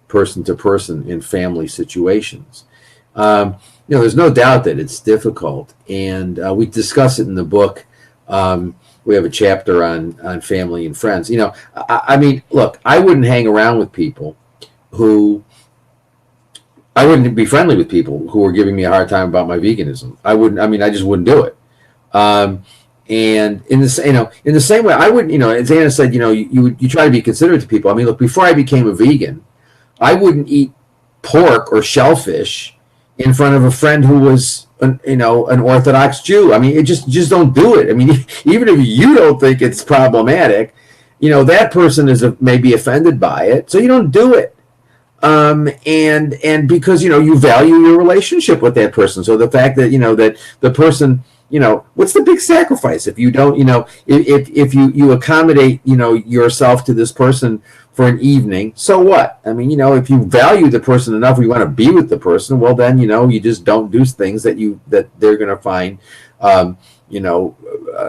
person to person in family situations. There's no doubt that it's difficult, and we discuss it in the book. We have a chapter on family and friends. I mean, look, I wouldn't hang around with people I wouldn't be friendly with people who were giving me a hard time about my veganism. I just wouldn't do it. And in the same way, I wouldn't, as Anna said, you try to be considerate to people. I mean, look, before I became a vegan, I wouldn't eat pork or shellfish in front of a friend who was an Orthodox Jew. I mean, it just don't do it. I mean, even if you don't think it's problematic, that person is maybe offended by it, so you don't do it. and because you value your relationship with that person. So the fact that that the person, what's the big sacrifice if you don't, if you accommodate yourself to this person for an evening, so what? I mean, if you value the person enough, or you want to be with the person, well then you just don't do things that they're going to find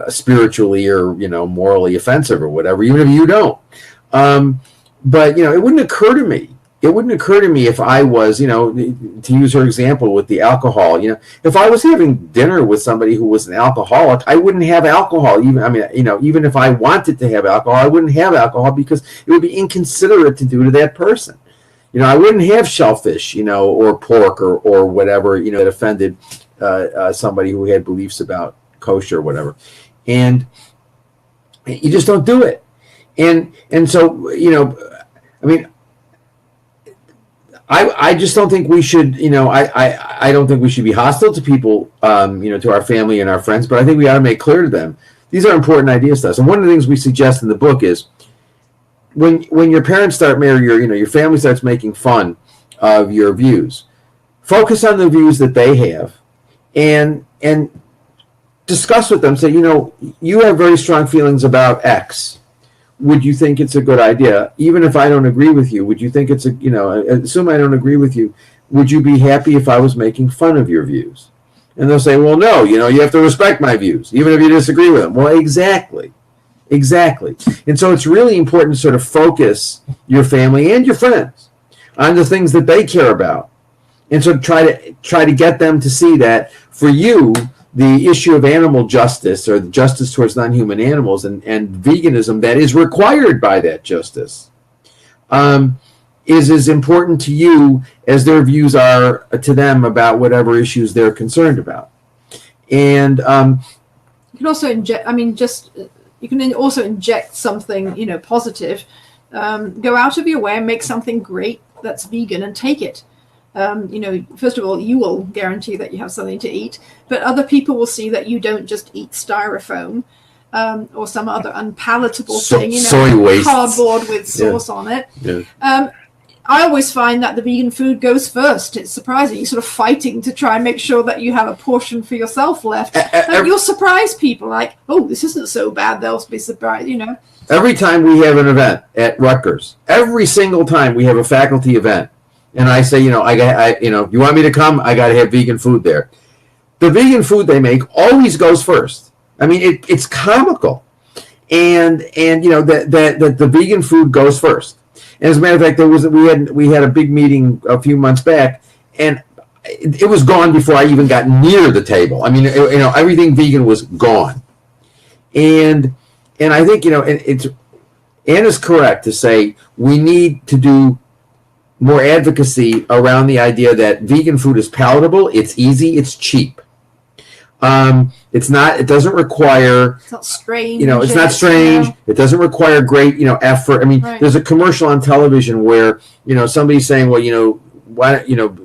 spiritually or morally offensive or whatever, even if you don't. But it wouldn't occur to me. It wouldn't occur to me if I was, to use her example with the alcohol, if I was having dinner with somebody who was an alcoholic, I wouldn't have alcohol. Even if I wanted to have alcohol, I wouldn't have alcohol because it would be inconsiderate to do to that person. I wouldn't have shellfish, or pork or whatever, that offended somebody who had beliefs about kosher or whatever. And you just don't do it. And so, I just don't think we should, I don't think we should be hostile to people, to our family and our friends, but I think we ought to make clear to them, these are important ideas to us. And one of the things we suggest in the book is when your parents start marrying, your family starts making fun of your views, focus on the views that they have and discuss with them, say, you have very strong feelings about X. Would you think it's a good idea? Even if I don't agree with you, would you think it's assume I don't agree with you, would you be happy if I was making fun of your views? And they'll say, well, no, you have to respect my views, even if you disagree with them. Well, exactly. And so it's really important to sort of focus your family and your friends on the things that they care about. And so try to get them to see that for you, the issue of animal justice or the justice towards non-human animals and veganism that is required by that justice is as important to you as their views are to them about whatever issues they're concerned about. And you can also inject, you can also inject something, positive. Go out of your way and make something great that's vegan and take it. First of all, you will guarantee that you have something to eat, but other people will see that you don't just eat styrofoam or some other unpalatable thing, soy waste, cardboard with sauce on it. Yeah. I always find that the vegan food goes first. It's surprising. You're sort of fighting to try and make sure that you have a portion for yourself left. You'll surprise people like, oh, this isn't so bad. They'll be surprised, Every time we have an event at Rutgers, every single time we have a faculty event, and I say, you want me to come? I got to have vegan food there. The vegan food they make always goes first. I mean, it's comical, and that the vegan food goes first. And as a matter of fact, we had a big meeting a few months back, and it was gone before I even got near the table. I mean, everything vegan was gone, and I think Anna's correct to say we need to do more advocacy around the idea that vegan food is palatable, it's easy, it's cheap. It doesn't require, it's not strange. It's not strange. It doesn't require great, effort. I mean, right. There's a commercial on television where, somebody's saying, well, why,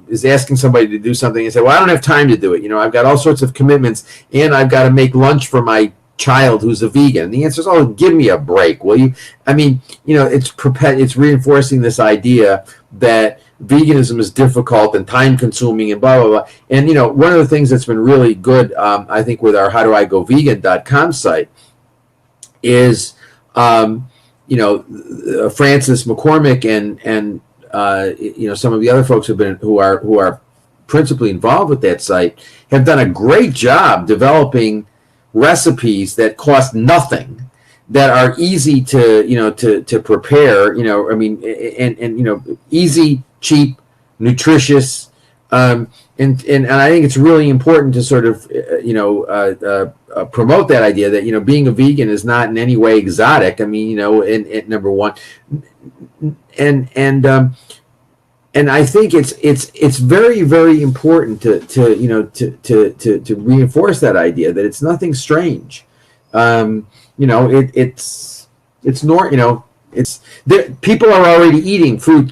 is asking somebody to do something and say, well, I don't have time to do it. I've got all sorts of commitments and I've got to make lunch for my child who's a vegan. And the answer is, oh, give me a break, will you? I mean, it's reinforcing this idea that veganism is difficult and time consuming and blah, blah, blah. And, one of the things that's been really good, I think, with our howdoigovegan.com site is, Francis McCormick and some of the other folks who are principally involved with that site have done a great job developing recipes that cost nothing, that are easy to prepare, and easy, cheap, nutritious, and I think it's really important to sort of promote that idea that being a vegan is not in any way exotic. I mean, and number one, and I think it's very, very important to reinforce that idea that it's nothing strange. People are already eating fruit,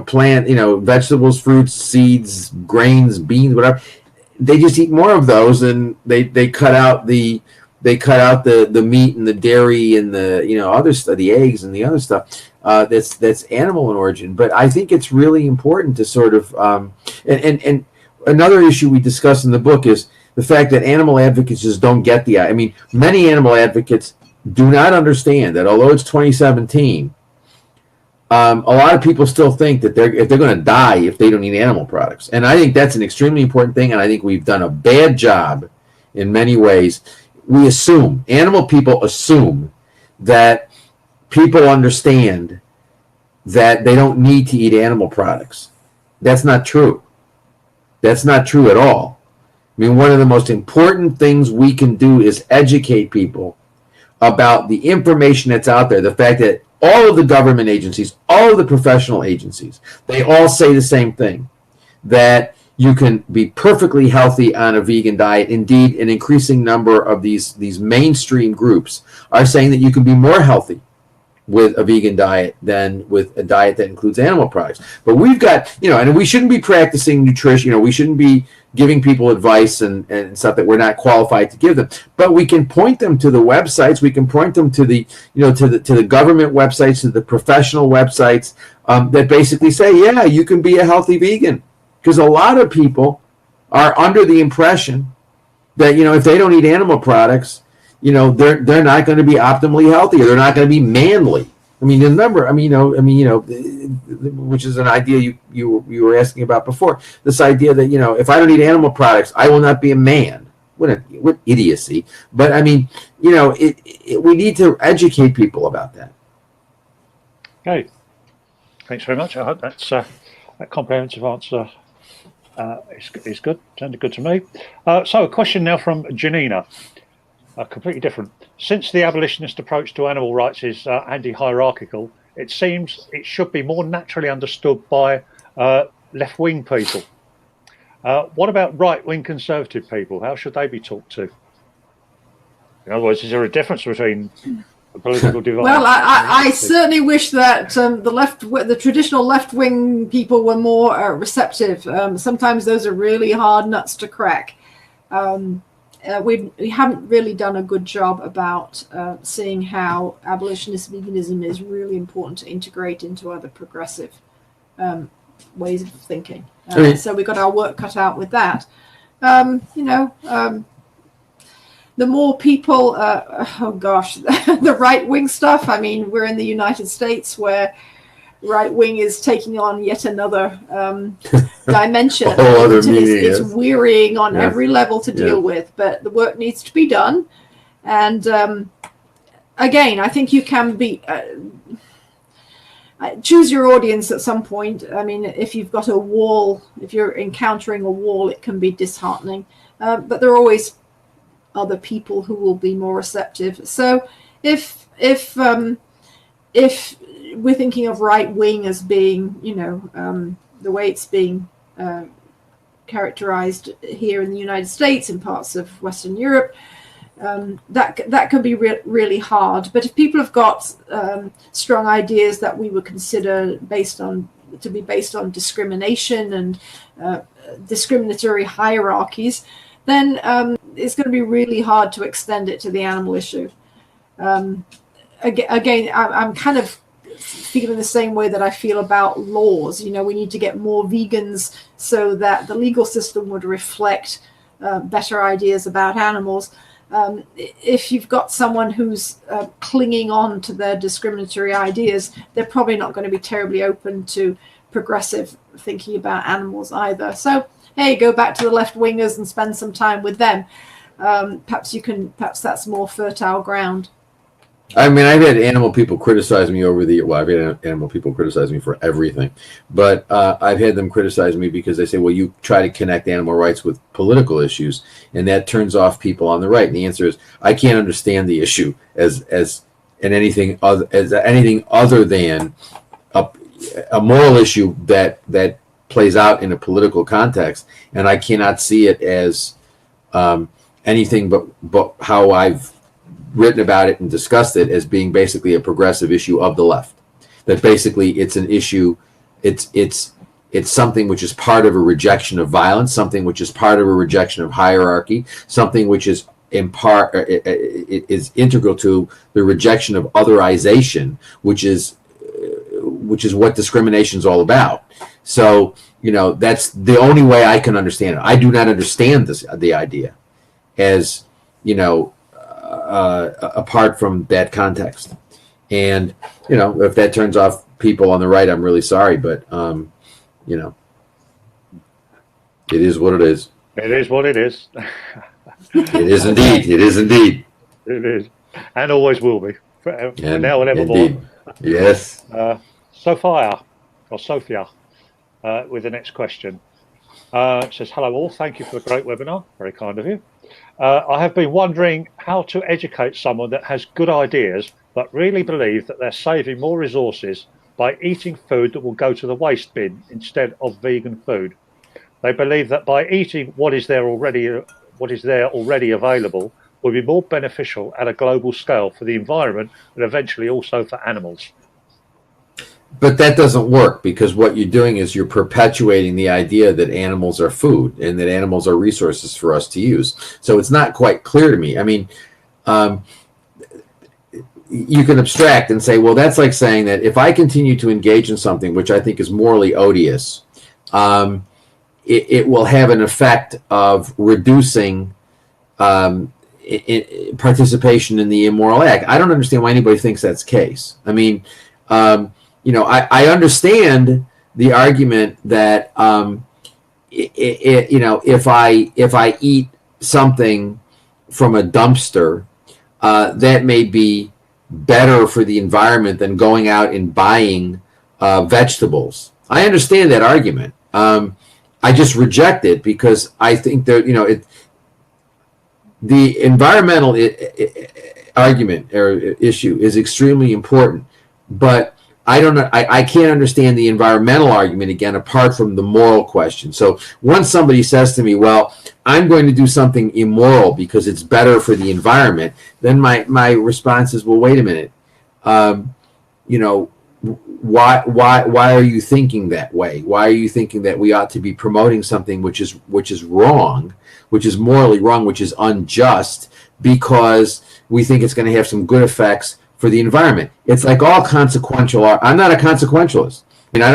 plant, vegetables, fruits, seeds, grains, beans, whatever. They just eat more of those, and they cut out the they cut out the meat and the dairy and the other stuff, the eggs and the other stuff that's animal in origin. But I think it's really important to sort of and another issue we discuss in the book is the fact that animal advocates just don't get the. I mean, many animal advocates do not understand that although it's 2017, a lot of people still think that if they're going to die if they don't eat animal products, and I think that's an extremely important thing. And I think we've done a bad job in many ways. Animal people assume that people understand that they don't need to eat animal products. That's not true. That's not true at all. I mean, one of the most important things we can do is educate people about the information that's out there. The fact that all of the government agencies, all of the professional agencies, they all say the same thing, that you can be perfectly healthy on a vegan diet. Indeed, an increasing number of these mainstream groups are saying that you can be more healthy with a vegan diet than with a diet that includes animal products. But we've got, and we shouldn't be practicing nutrition, we shouldn't be giving people advice and stuff that we're not qualified to give them. But we can point them to the websites, we can point them to the, to the government websites, to the professional websites that basically say, yeah, you can be a healthy vegan. Because a lot of people are under the impression that, if they don't eat animal products, they're not going to be optimally healthy, or they're not going to be manly. I mean, remember, which is an idea you were asking about before. This idea that, if I don't eat animal products, I will not be a man. What idiocy! But I mean, we need to educate people about that. Okay, thanks very much. I hope that's that comprehensive answer is good. Sounded good to me. So a question now from Janina. Completely different. Since the abolitionist approach to animal rights is anti-hierarchical, it seems it should be more naturally understood by left-wing people. What about right-wing conservative people? How should they be talked to? In other words, is there a difference between a political divide? Well, I certainly wish that the traditional left-wing people were more receptive. Sometimes those are really hard nuts to crack. We haven't really done a good job about seeing how abolitionist veganism is really important to integrate into other progressive ways of thinking. So we've got our work cut out with that. The more people, the right-wing stuff. I mean, we're in the United States where right-wing is taking on yet another dimension. It's wearying on every level to deal with, but the work needs to be done. And again, I think you can be choose your audience at some point. I mean, if you've got a wall, if you're encountering a wall, it can be disheartening. But there are always other people who will be more receptive. So if we're thinking of right wing as being, the way it's being characterized here in the United States and parts of Western Europe, that can be really hard. But if people have got strong ideas that we would consider based on discrimination and discriminatory hierarchies, then it's going to be really hard to extend it to the animal issue. Again, I'm kind of feeling the same way that I feel about laws. We need to get more vegans so that the legal system would reflect better ideas about animals. If you've got someone who's clinging on to their discriminatory ideas, they're probably not going to be terribly open to progressive thinking about animals either. So, hey, go back to the left wingers and spend some time with them. Perhaps that's more fertile ground. I mean, I've had animal people criticize me I've had animal people criticize me for everything, but I've had them criticize me because they say, well, you try to connect animal rights with political issues, and that turns off people on the right. And the answer is, I can't understand the issue as anything other than a moral issue that plays out in a political context, and I cannot see it as anything but how I've written about it and discussed it as being basically a progressive issue of the left. That basically it's an issue, it's something which is part of a rejection of violence, something which is part of a rejection of hierarchy, something which is in part it is integral to the rejection of otherization, which is what discrimination is all about. So, that's the only way I can understand it. I do not understand the idea as, apart from that context. And, if that turns off people on the right, I'm really sorry, but, it is what it is. It is what it is. It is indeed. It is indeed. It is. And always will be. For now and evermore. Yes. Sophia, with the next question. Says, hello all, thank you for the great webinar. Very kind of you. I have been wondering how to educate someone that has good ideas but really believe that they're saving more resources by eating food that will go to the waste bin instead of vegan food. They believe that by eating what is there already available will be more beneficial at a global scale for the environment and eventually also for animals. But that doesn't work, because what you're doing is you're perpetuating the idea that animals are food and that animals are resources for us to use. So it's not quite clear to me. I mean, you can abstract and say, well, that's like saying that if I continue to engage in something which I think is morally odious, it will have an effect of reducing participation in the immoral act. I don't understand why anybody thinks that's the case. I mean, I understand the argument that if I eat something from a dumpster, that may be better for the environment than going out and buying vegetables. I understand that argument. I just reject it because I think that the environmental argument or issue is extremely important, but I can't understand the environmental argument again apart from the moral question. So once somebody says to me, well, I'm going to do something immoral because it's better for the environment, then my response is, well, wait a minute. Why are you thinking that way? Why are you thinking that we ought to be promoting something which is wrong, which is morally wrong, which is unjust, because we think it's going to have some good effects for the environment? It's like all consequential. I'm not a consequentialist. I mean, I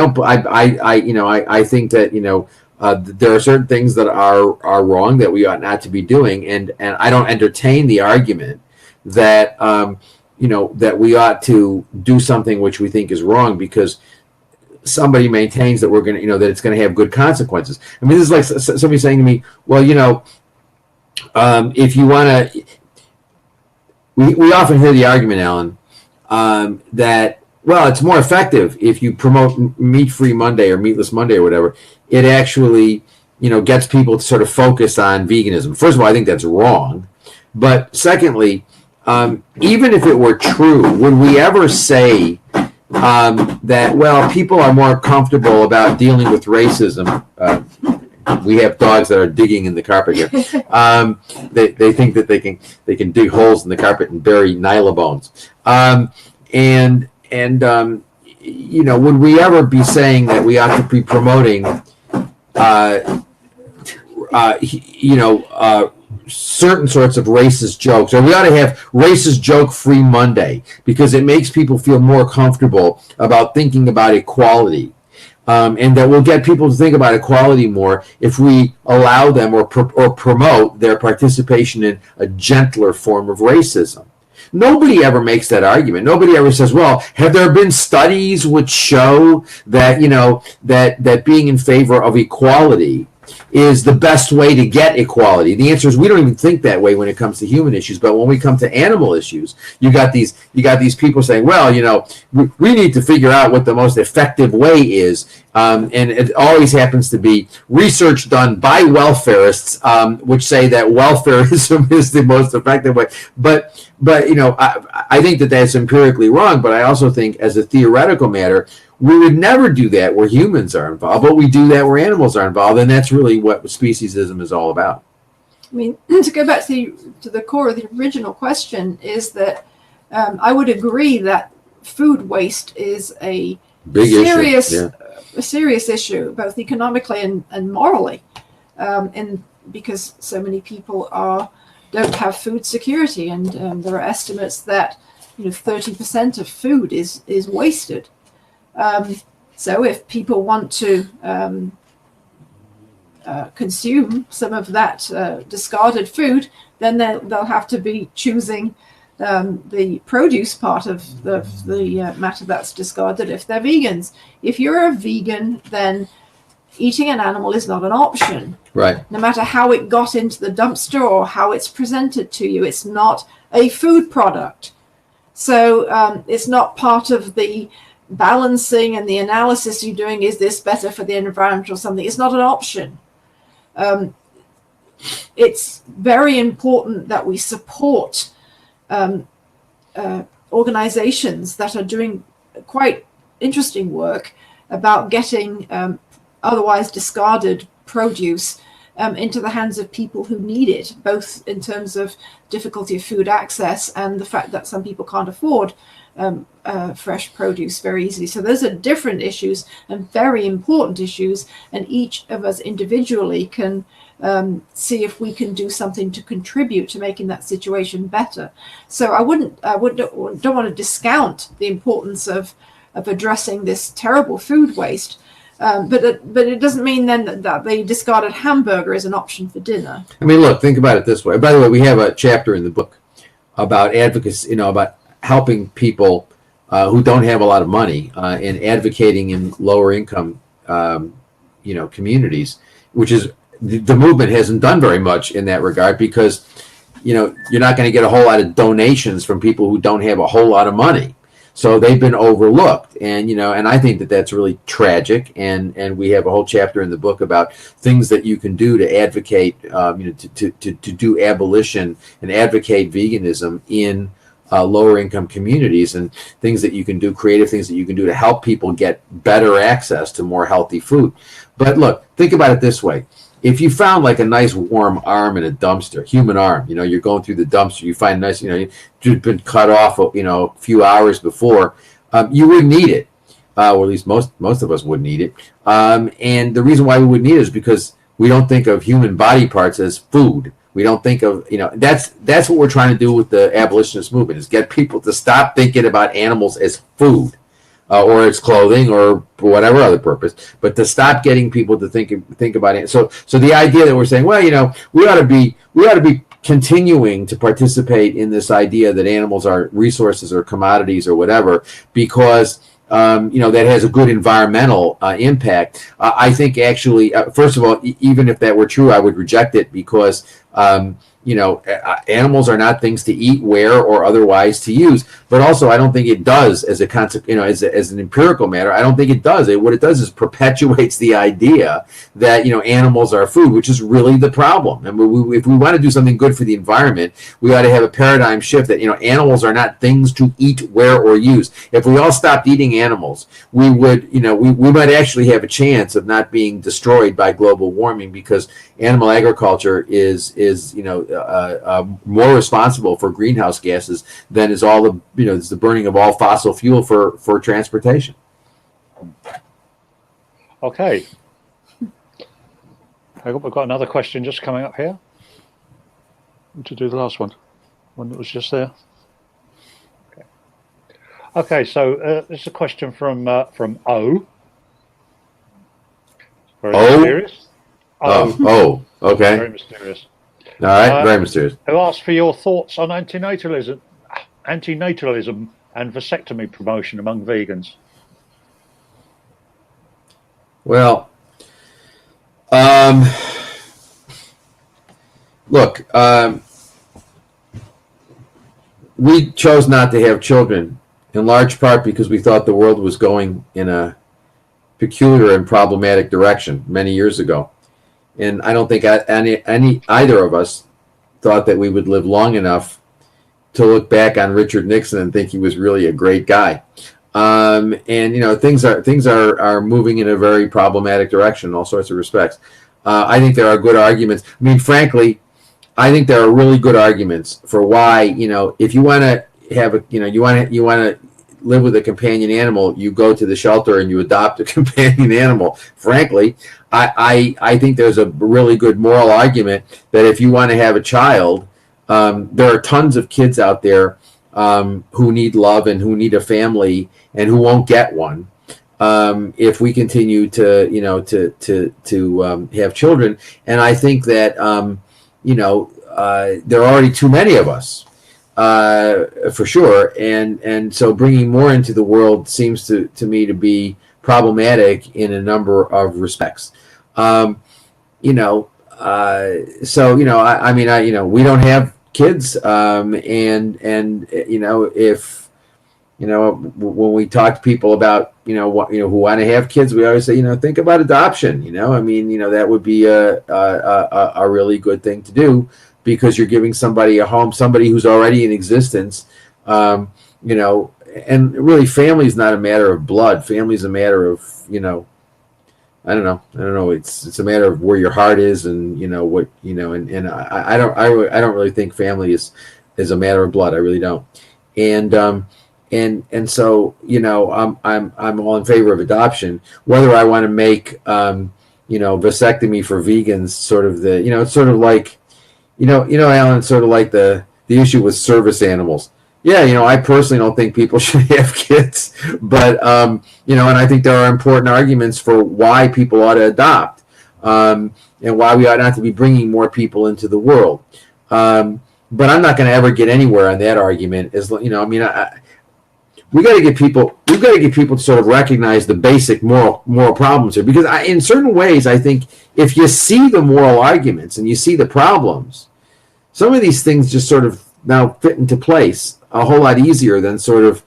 think that there are certain things that are wrong that we ought not to be doing, and I don't entertain the argument that that we ought to do something which we think is wrong because somebody maintains that we're going to, that it's going to have good consequences. I mean, this is like somebody saying to me, well, if you want to, we often hear the argument, Alan, that, well, it's more effective if you promote meat-free Monday or meatless Monday or whatever. It actually, gets people to sort of focus on veganism. First of all, I think that's wrong. But secondly, even if it were true, would we ever say that, well, people are more comfortable about dealing with racism? We have dogs that are digging in the carpet here. They think that they can dig holes in the carpet and bury Nyla bones. Would we ever be saying that we ought to be promoting, certain sorts of racist jokes, or we ought to have racist joke-free Monday because it makes people feel more comfortable about thinking about equality, and that will get people to think about equality more if we allow them or promote their participation in a gentler form of racism. Nobody ever makes that argument. Nobody ever says, well, have there been studies which show that, that being in favor of equality is the best way to get equality? The answer is we don't even think that way when it comes to human issues. But when we come to animal issues, you got these people saying, well, we need to figure out what the most effective way is. And it always happens to be research done by welfarists, which say that welfarism is the most effective way. But I think that that's empirically wrong. But I also think, as a theoretical matter, we would never do that where humans are involved, but we do that where animals are involved, and that's really what speciesism is all about. I mean, to go back to the core of the original question is that I would agree that food waste is a big serious issue. Yeah. A serious issue, both economically and morally, and because so many people are don't have food security, and there are estimates that 30% of food is wasted. So if people want to consume some of that discarded food, then they'll have to be choosing the produce part of the matter that's discarded if they're vegans. If you're a vegan, then eating an animal is not an option. Right. No matter how it got into the dumpster or how it's presented to you, it's not a food product. So it's not part of the balancing and the analysis you're doing. Is this better for the environment or something? It's not an option. It's very important that we support organizations that are doing quite interesting work about getting otherwise discarded produce into the hands of people who need it, both in terms of difficulty of food access and the fact that some people can't afford fresh produce very easily. So those are different issues and very important issues, and each of us individually can see if we can do something to contribute to making that situation better. So I don't want to discount the importance of addressing this terrible food waste. But it doesn't mean then that the discarded hamburger is an option for dinner. I mean, look, think about it this way. By the way, we have a chapter in the book about advocacy, about helping people who don't have a lot of money and advocating in lower income, communities, which is the movement hasn't done very much in that regard because, you're not going to get a whole lot of donations from people who don't have a whole lot of money. So they've been overlooked, and and I think that that's really tragic. And we have a whole chapter in the book about things that you can do to advocate, to do abolition and advocate veganism in lower income communities, and things that you can do, creative things that you can do to help people get better access to more healthy food. But look, think about it this way. If you found like a nice warm arm in a dumpster, human arm, you're going through the dumpster, you find a nice, you've been cut off, a few hours before, you wouldn't eat it. Or at least most of us wouldn't eat it. And the reason why we wouldn't eat it is because we don't think of human body parts as food. We don't think of, that's what we're trying to do with the abolitionist movement, is get people to stop thinking about animals as food. Or its clothing, or for whatever other purpose, but to stop getting people to think about it. So the idea that we're saying, well, we ought to be continuing to participate in this idea that animals are resources or commodities or whatever, because that has a good environmental impact. I think actually, first of all, even if that were true, I would reject it because animals are not things to eat, wear, or otherwise to use. But also, I don't think it does as a concept, as an empirical matter. I don't think it does. What it does is perpetuates the idea that animals are food, which is really the problem. And if we want to do something good for the environment, we ought to have a paradigm shift that animals are not things to eat, wear, or use. If we all stopped eating animals, we would we might actually have a chance of not being destroyed by global warming, because animal agriculture is more responsible for greenhouse gases than is all the burning of all fossil fuel for transportation. Okay. We've got another question just coming up here. To do the last one that was just there. Okay, so this is a question from O. Very mysterious. Oh, okay. Very mysterious. All right, very mysterious. Who asked for your thoughts on antinatalism and vasectomy promotion among vegans? Well, look, we chose not to have children in large part because we thought the world was going in a peculiar and problematic direction many years ago. And I don't think either of us thought that we would live long enough to look back on Richard Nixon and think he was really a great guy. And things are moving in a very problematic direction in all sorts of respects. I think there are good arguments. I mean, frankly, I think there are really good arguments for why, if you want to have you want to live with a companion animal, you go to the shelter and you adopt a companion animal. Frankly, I think there's a really good moral argument that if you want to have a child, there are tons of kids out there who need love and who need a family and who won't get one if we continue to have children. And I think that there are already too many of us, for sure, and so bringing more into the world seems to me to be problematic in a number of respects. We don't have kids, when we talk to people about who want to have kids, we always say think about adoption. That would be a really good thing to do, because you're giving somebody a home, somebody who's already in existence. And really, family is not a matter of blood. Family is a matter of I don't know. It's a matter of where your heart is, and what And I don't really think family is a matter of blood. I really don't. And so I'm all in favor of adoption. Whether I want to make vasectomy for vegans sort of it's sort of like Alan, it's sort of like the issue with service animals. Yeah, I personally don't think people should have kids, but and I think there are important arguments for why people ought to adopt, and why we ought not to be bringing more people into the world. But I'm not going to ever get anywhere on that argument. We got to get people to sort of recognize the basic moral problems here, because in certain ways, I think if you see the moral arguments and you see the problems, some of these things just sort of now fit into place a whole lot easier than sort of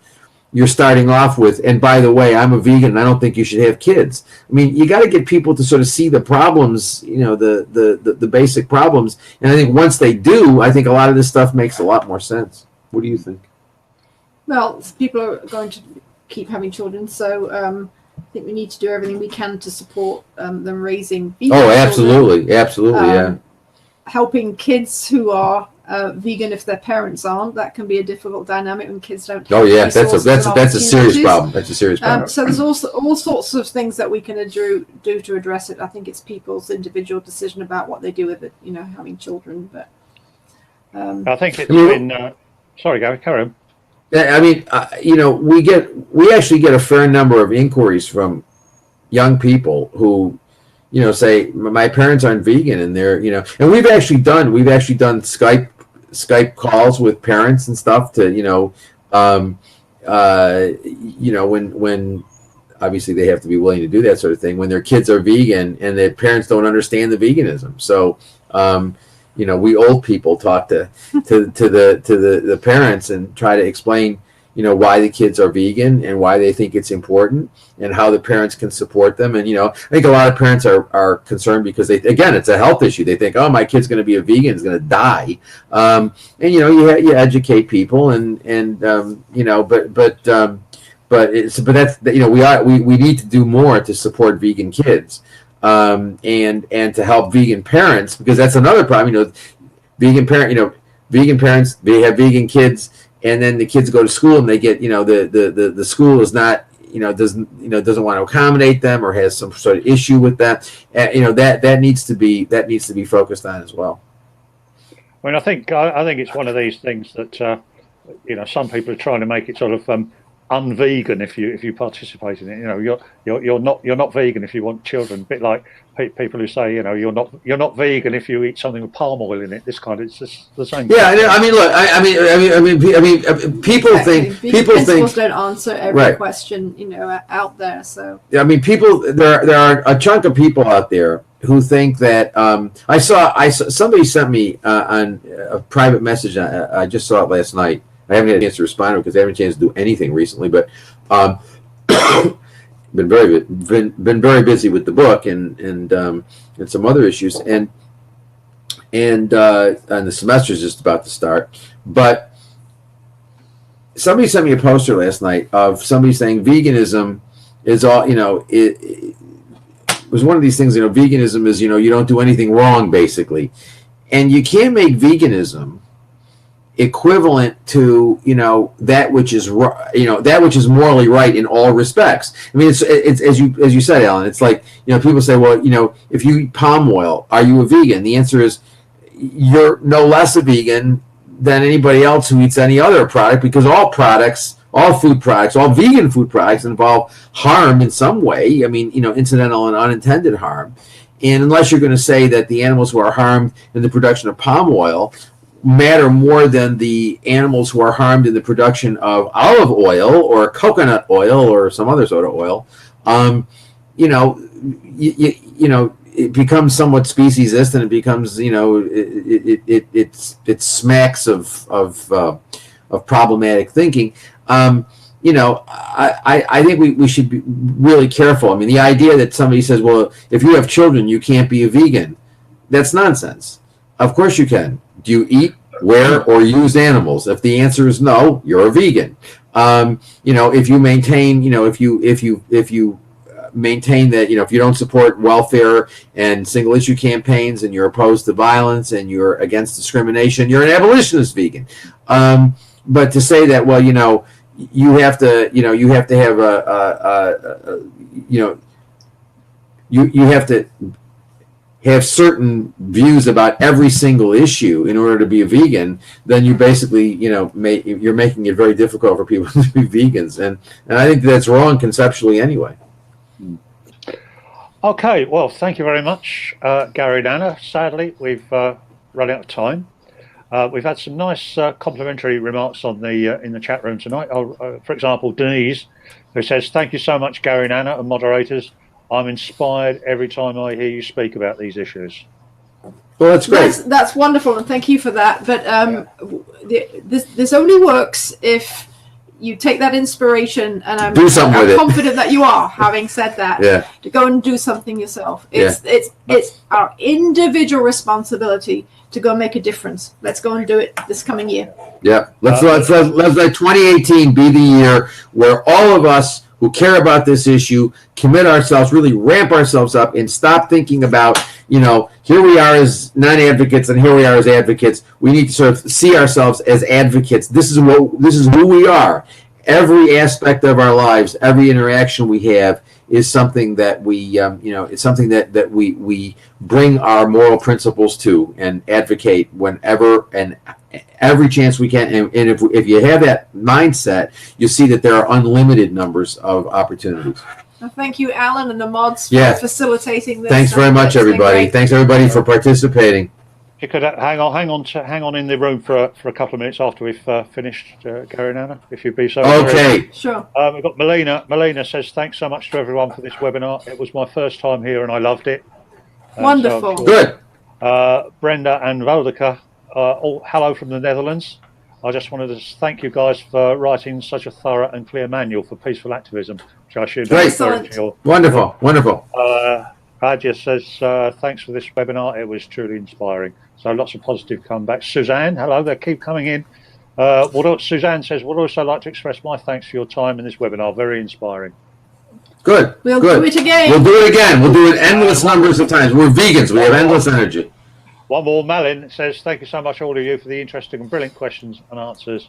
you're starting off with, and by the way, I'm a vegan and I don't think you should have kids. You got to get people to sort of see the problems, the basic problems. And I think once they do, I think a lot of this stuff makes a lot more sense. What do you think? Well, people are going to keep having children, so I think we need to do everything we can to support them raising vegan children. Absolutely, yeah. Helping kids who are vegan if their parents aren't, that can be a difficult dynamic when kids don't have that's a serious problem. That's a serious problem. So there's also all sorts of things that we can do to address it. I think it's people's individual decision about what they do with it, having children. But I think it's been sorry, Gary, carry on. We actually get a fair number of inquiries from young people who say my parents aren't vegan, and they're and we've actually done Skype calls with parents and stuff to when obviously they have to be willing to do that sort of thing when their kids are vegan and their parents don't understand the veganism. So we old people talk to the parents and try to explain why the kids are vegan and why they think it's important and how the parents can support them. And I think a lot of parents are concerned because it's a health issue. They think, oh, my kid's going to be a vegan, is going to die. And you educate people but that's we need to do more to support vegan kids. And to help vegan parents, because that's another problem. Vegan parents, they have vegan kids, and then the kids go to school and they get the school is not doesn't want to accommodate them or has some sort of issue with that. That needs to be focused on as well. I think it's one of these things that some people are trying to make it sort of unvegan if you participate in it. You're not vegan if you want children. A bit like people who say you're not vegan if you eat something with palm oil in it. This kind of, it's just the same. Yeah, people think principles don't answer every question out there. So yeah, there are a chunk of people out there who think that I saw somebody sent me on a private message. I just saw it last night. I haven't had a chance to respond to it because I haven't had a chance to do anything recently, but been very busy with the book and some other issues, and the semester is just about to start. But somebody sent me a poster last night of somebody saying veganism is all it was one of these things. Veganism is you don't do anything wrong, basically, and you can't make veganism equivalent to that which is morally right in all respects. It's as you said, Alan. It's like people say, well, if you eat palm oil, are you a vegan? The answer is you're no less a vegan than anybody else who eats any other product, because all products, all food products, all vegan food products involve harm in some way. I mean, incidental and unintended harm. And unless you're going to say that the animals who are harmed in the production of palm oil matter more than the animals who are harmed in the production of olive oil or coconut oil or some other sort of oil, it becomes somewhat speciesist, and it becomes, it smacks of problematic thinking. I think we should be really careful. I mean, the idea that somebody says, well, if you have children, you can't be a vegan, that's nonsense. Of course you can. Do you eat, wear, or use animals? If the answer is no, you're a vegan. If you maintain, if you maintain that, if you don't support welfare and single issue campaigns, and you're opposed to violence, and you're against discrimination, you're an abolitionist vegan. But to say that, well, you have to have you have to have certain views about every single issue in order to be a vegan, then you basically, you're making it very difficult for people to be vegans, and I think that's wrong conceptually anyway. Okay, well, thank you very much, Gary and Anna. Sadly, we've run out of time. We've had some nice complimentary remarks on the in the chat room tonight. For example, Denise, who says, "Thank you so much, Gary and Anna, and moderators. I'm inspired every time I hear you speak about these issues." Well, that's great. That's wonderful, and thank you for that. But this only works if you take that inspiration, and I'm confident that you are. Having said that, to go and do something yourself. It's our individual responsibility to go make a difference. Let's go and do it this coming year. Yeah, let's let 2018 be the year where all of us who care about this issue commit ourselves, really ramp ourselves up, and stop thinking about, here we are as non-advocates and here we are as advocates. We need to sort of see ourselves as advocates. This is who we are. Every aspect of our lives, every interaction we have is something that we, it's something that we bring our moral principles to and advocate whenever and every chance we can. And if you have that mindset, you see that there are unlimited numbers of opportunities. Well, thank you, Alan, and the mods for facilitating this. Thanks very much, everybody. Thanks everybody for participating. You could hang on in the room for a couple of minutes after we've finished, Gary and Anna, if you'd be so. Okay, sure. We've got Melina. Melina says, "Thanks so much to everyone for this webinar. It was my first time here and I loved it." Wonderful. So good. Brenda and Valdeka, hello from the Netherlands. I just wanted to thank you guys for writing such a thorough and clear manual for peaceful activism, which I should. Excellent. Wonderful. Wonderful. Raja says, "Thanks for this webinar. It was truly inspiring." So lots of positive comebacks. Suzanne, hello, they keep coming in. Suzanne says, "Would also like to express my thanks for your time in this webinar. Very inspiring." Good. We'll do it again. We'll do it again. We'll do it endless numbers of times. We're vegans. We have endless energy. One more, Malin says, "Thank you so much, all of you, for the interesting and brilliant questions and answers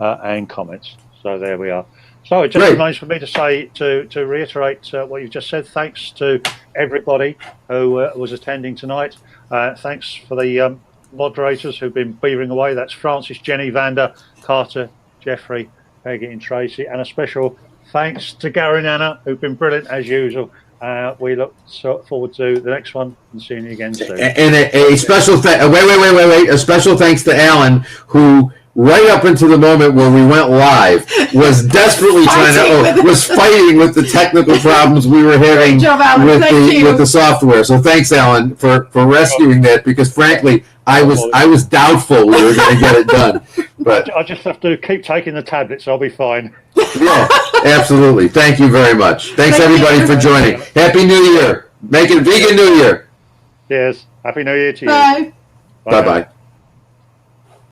and comments." So there we are. So it just remains for me to say, to reiterate what you've just said. Thanks to everybody who was attending tonight. Thanks for the moderators who've been beavering away. That's Francis, Jenny, Vanda, Carter, Jeffrey, Peggy and Tracy. And a special thanks to Gary and Anna, who've been brilliant as usual. We look forward to the next one and seeing you again soon. And a special wait. A special thanks to Alan, who right up until the moment where we went live was desperately fighting with the technical problems we were having with the software. So thanks, Alan, for rescuing that, because frankly I was doubtful we were going to get it done. But I just have to keep taking the tablets. I'll be fine. Yeah, absolutely. Thank you very much. Thanks everybody for joining. Happy New Year. Make it Vegan New Year. Cheers. Happy New Year to you. Bye. Bye-bye.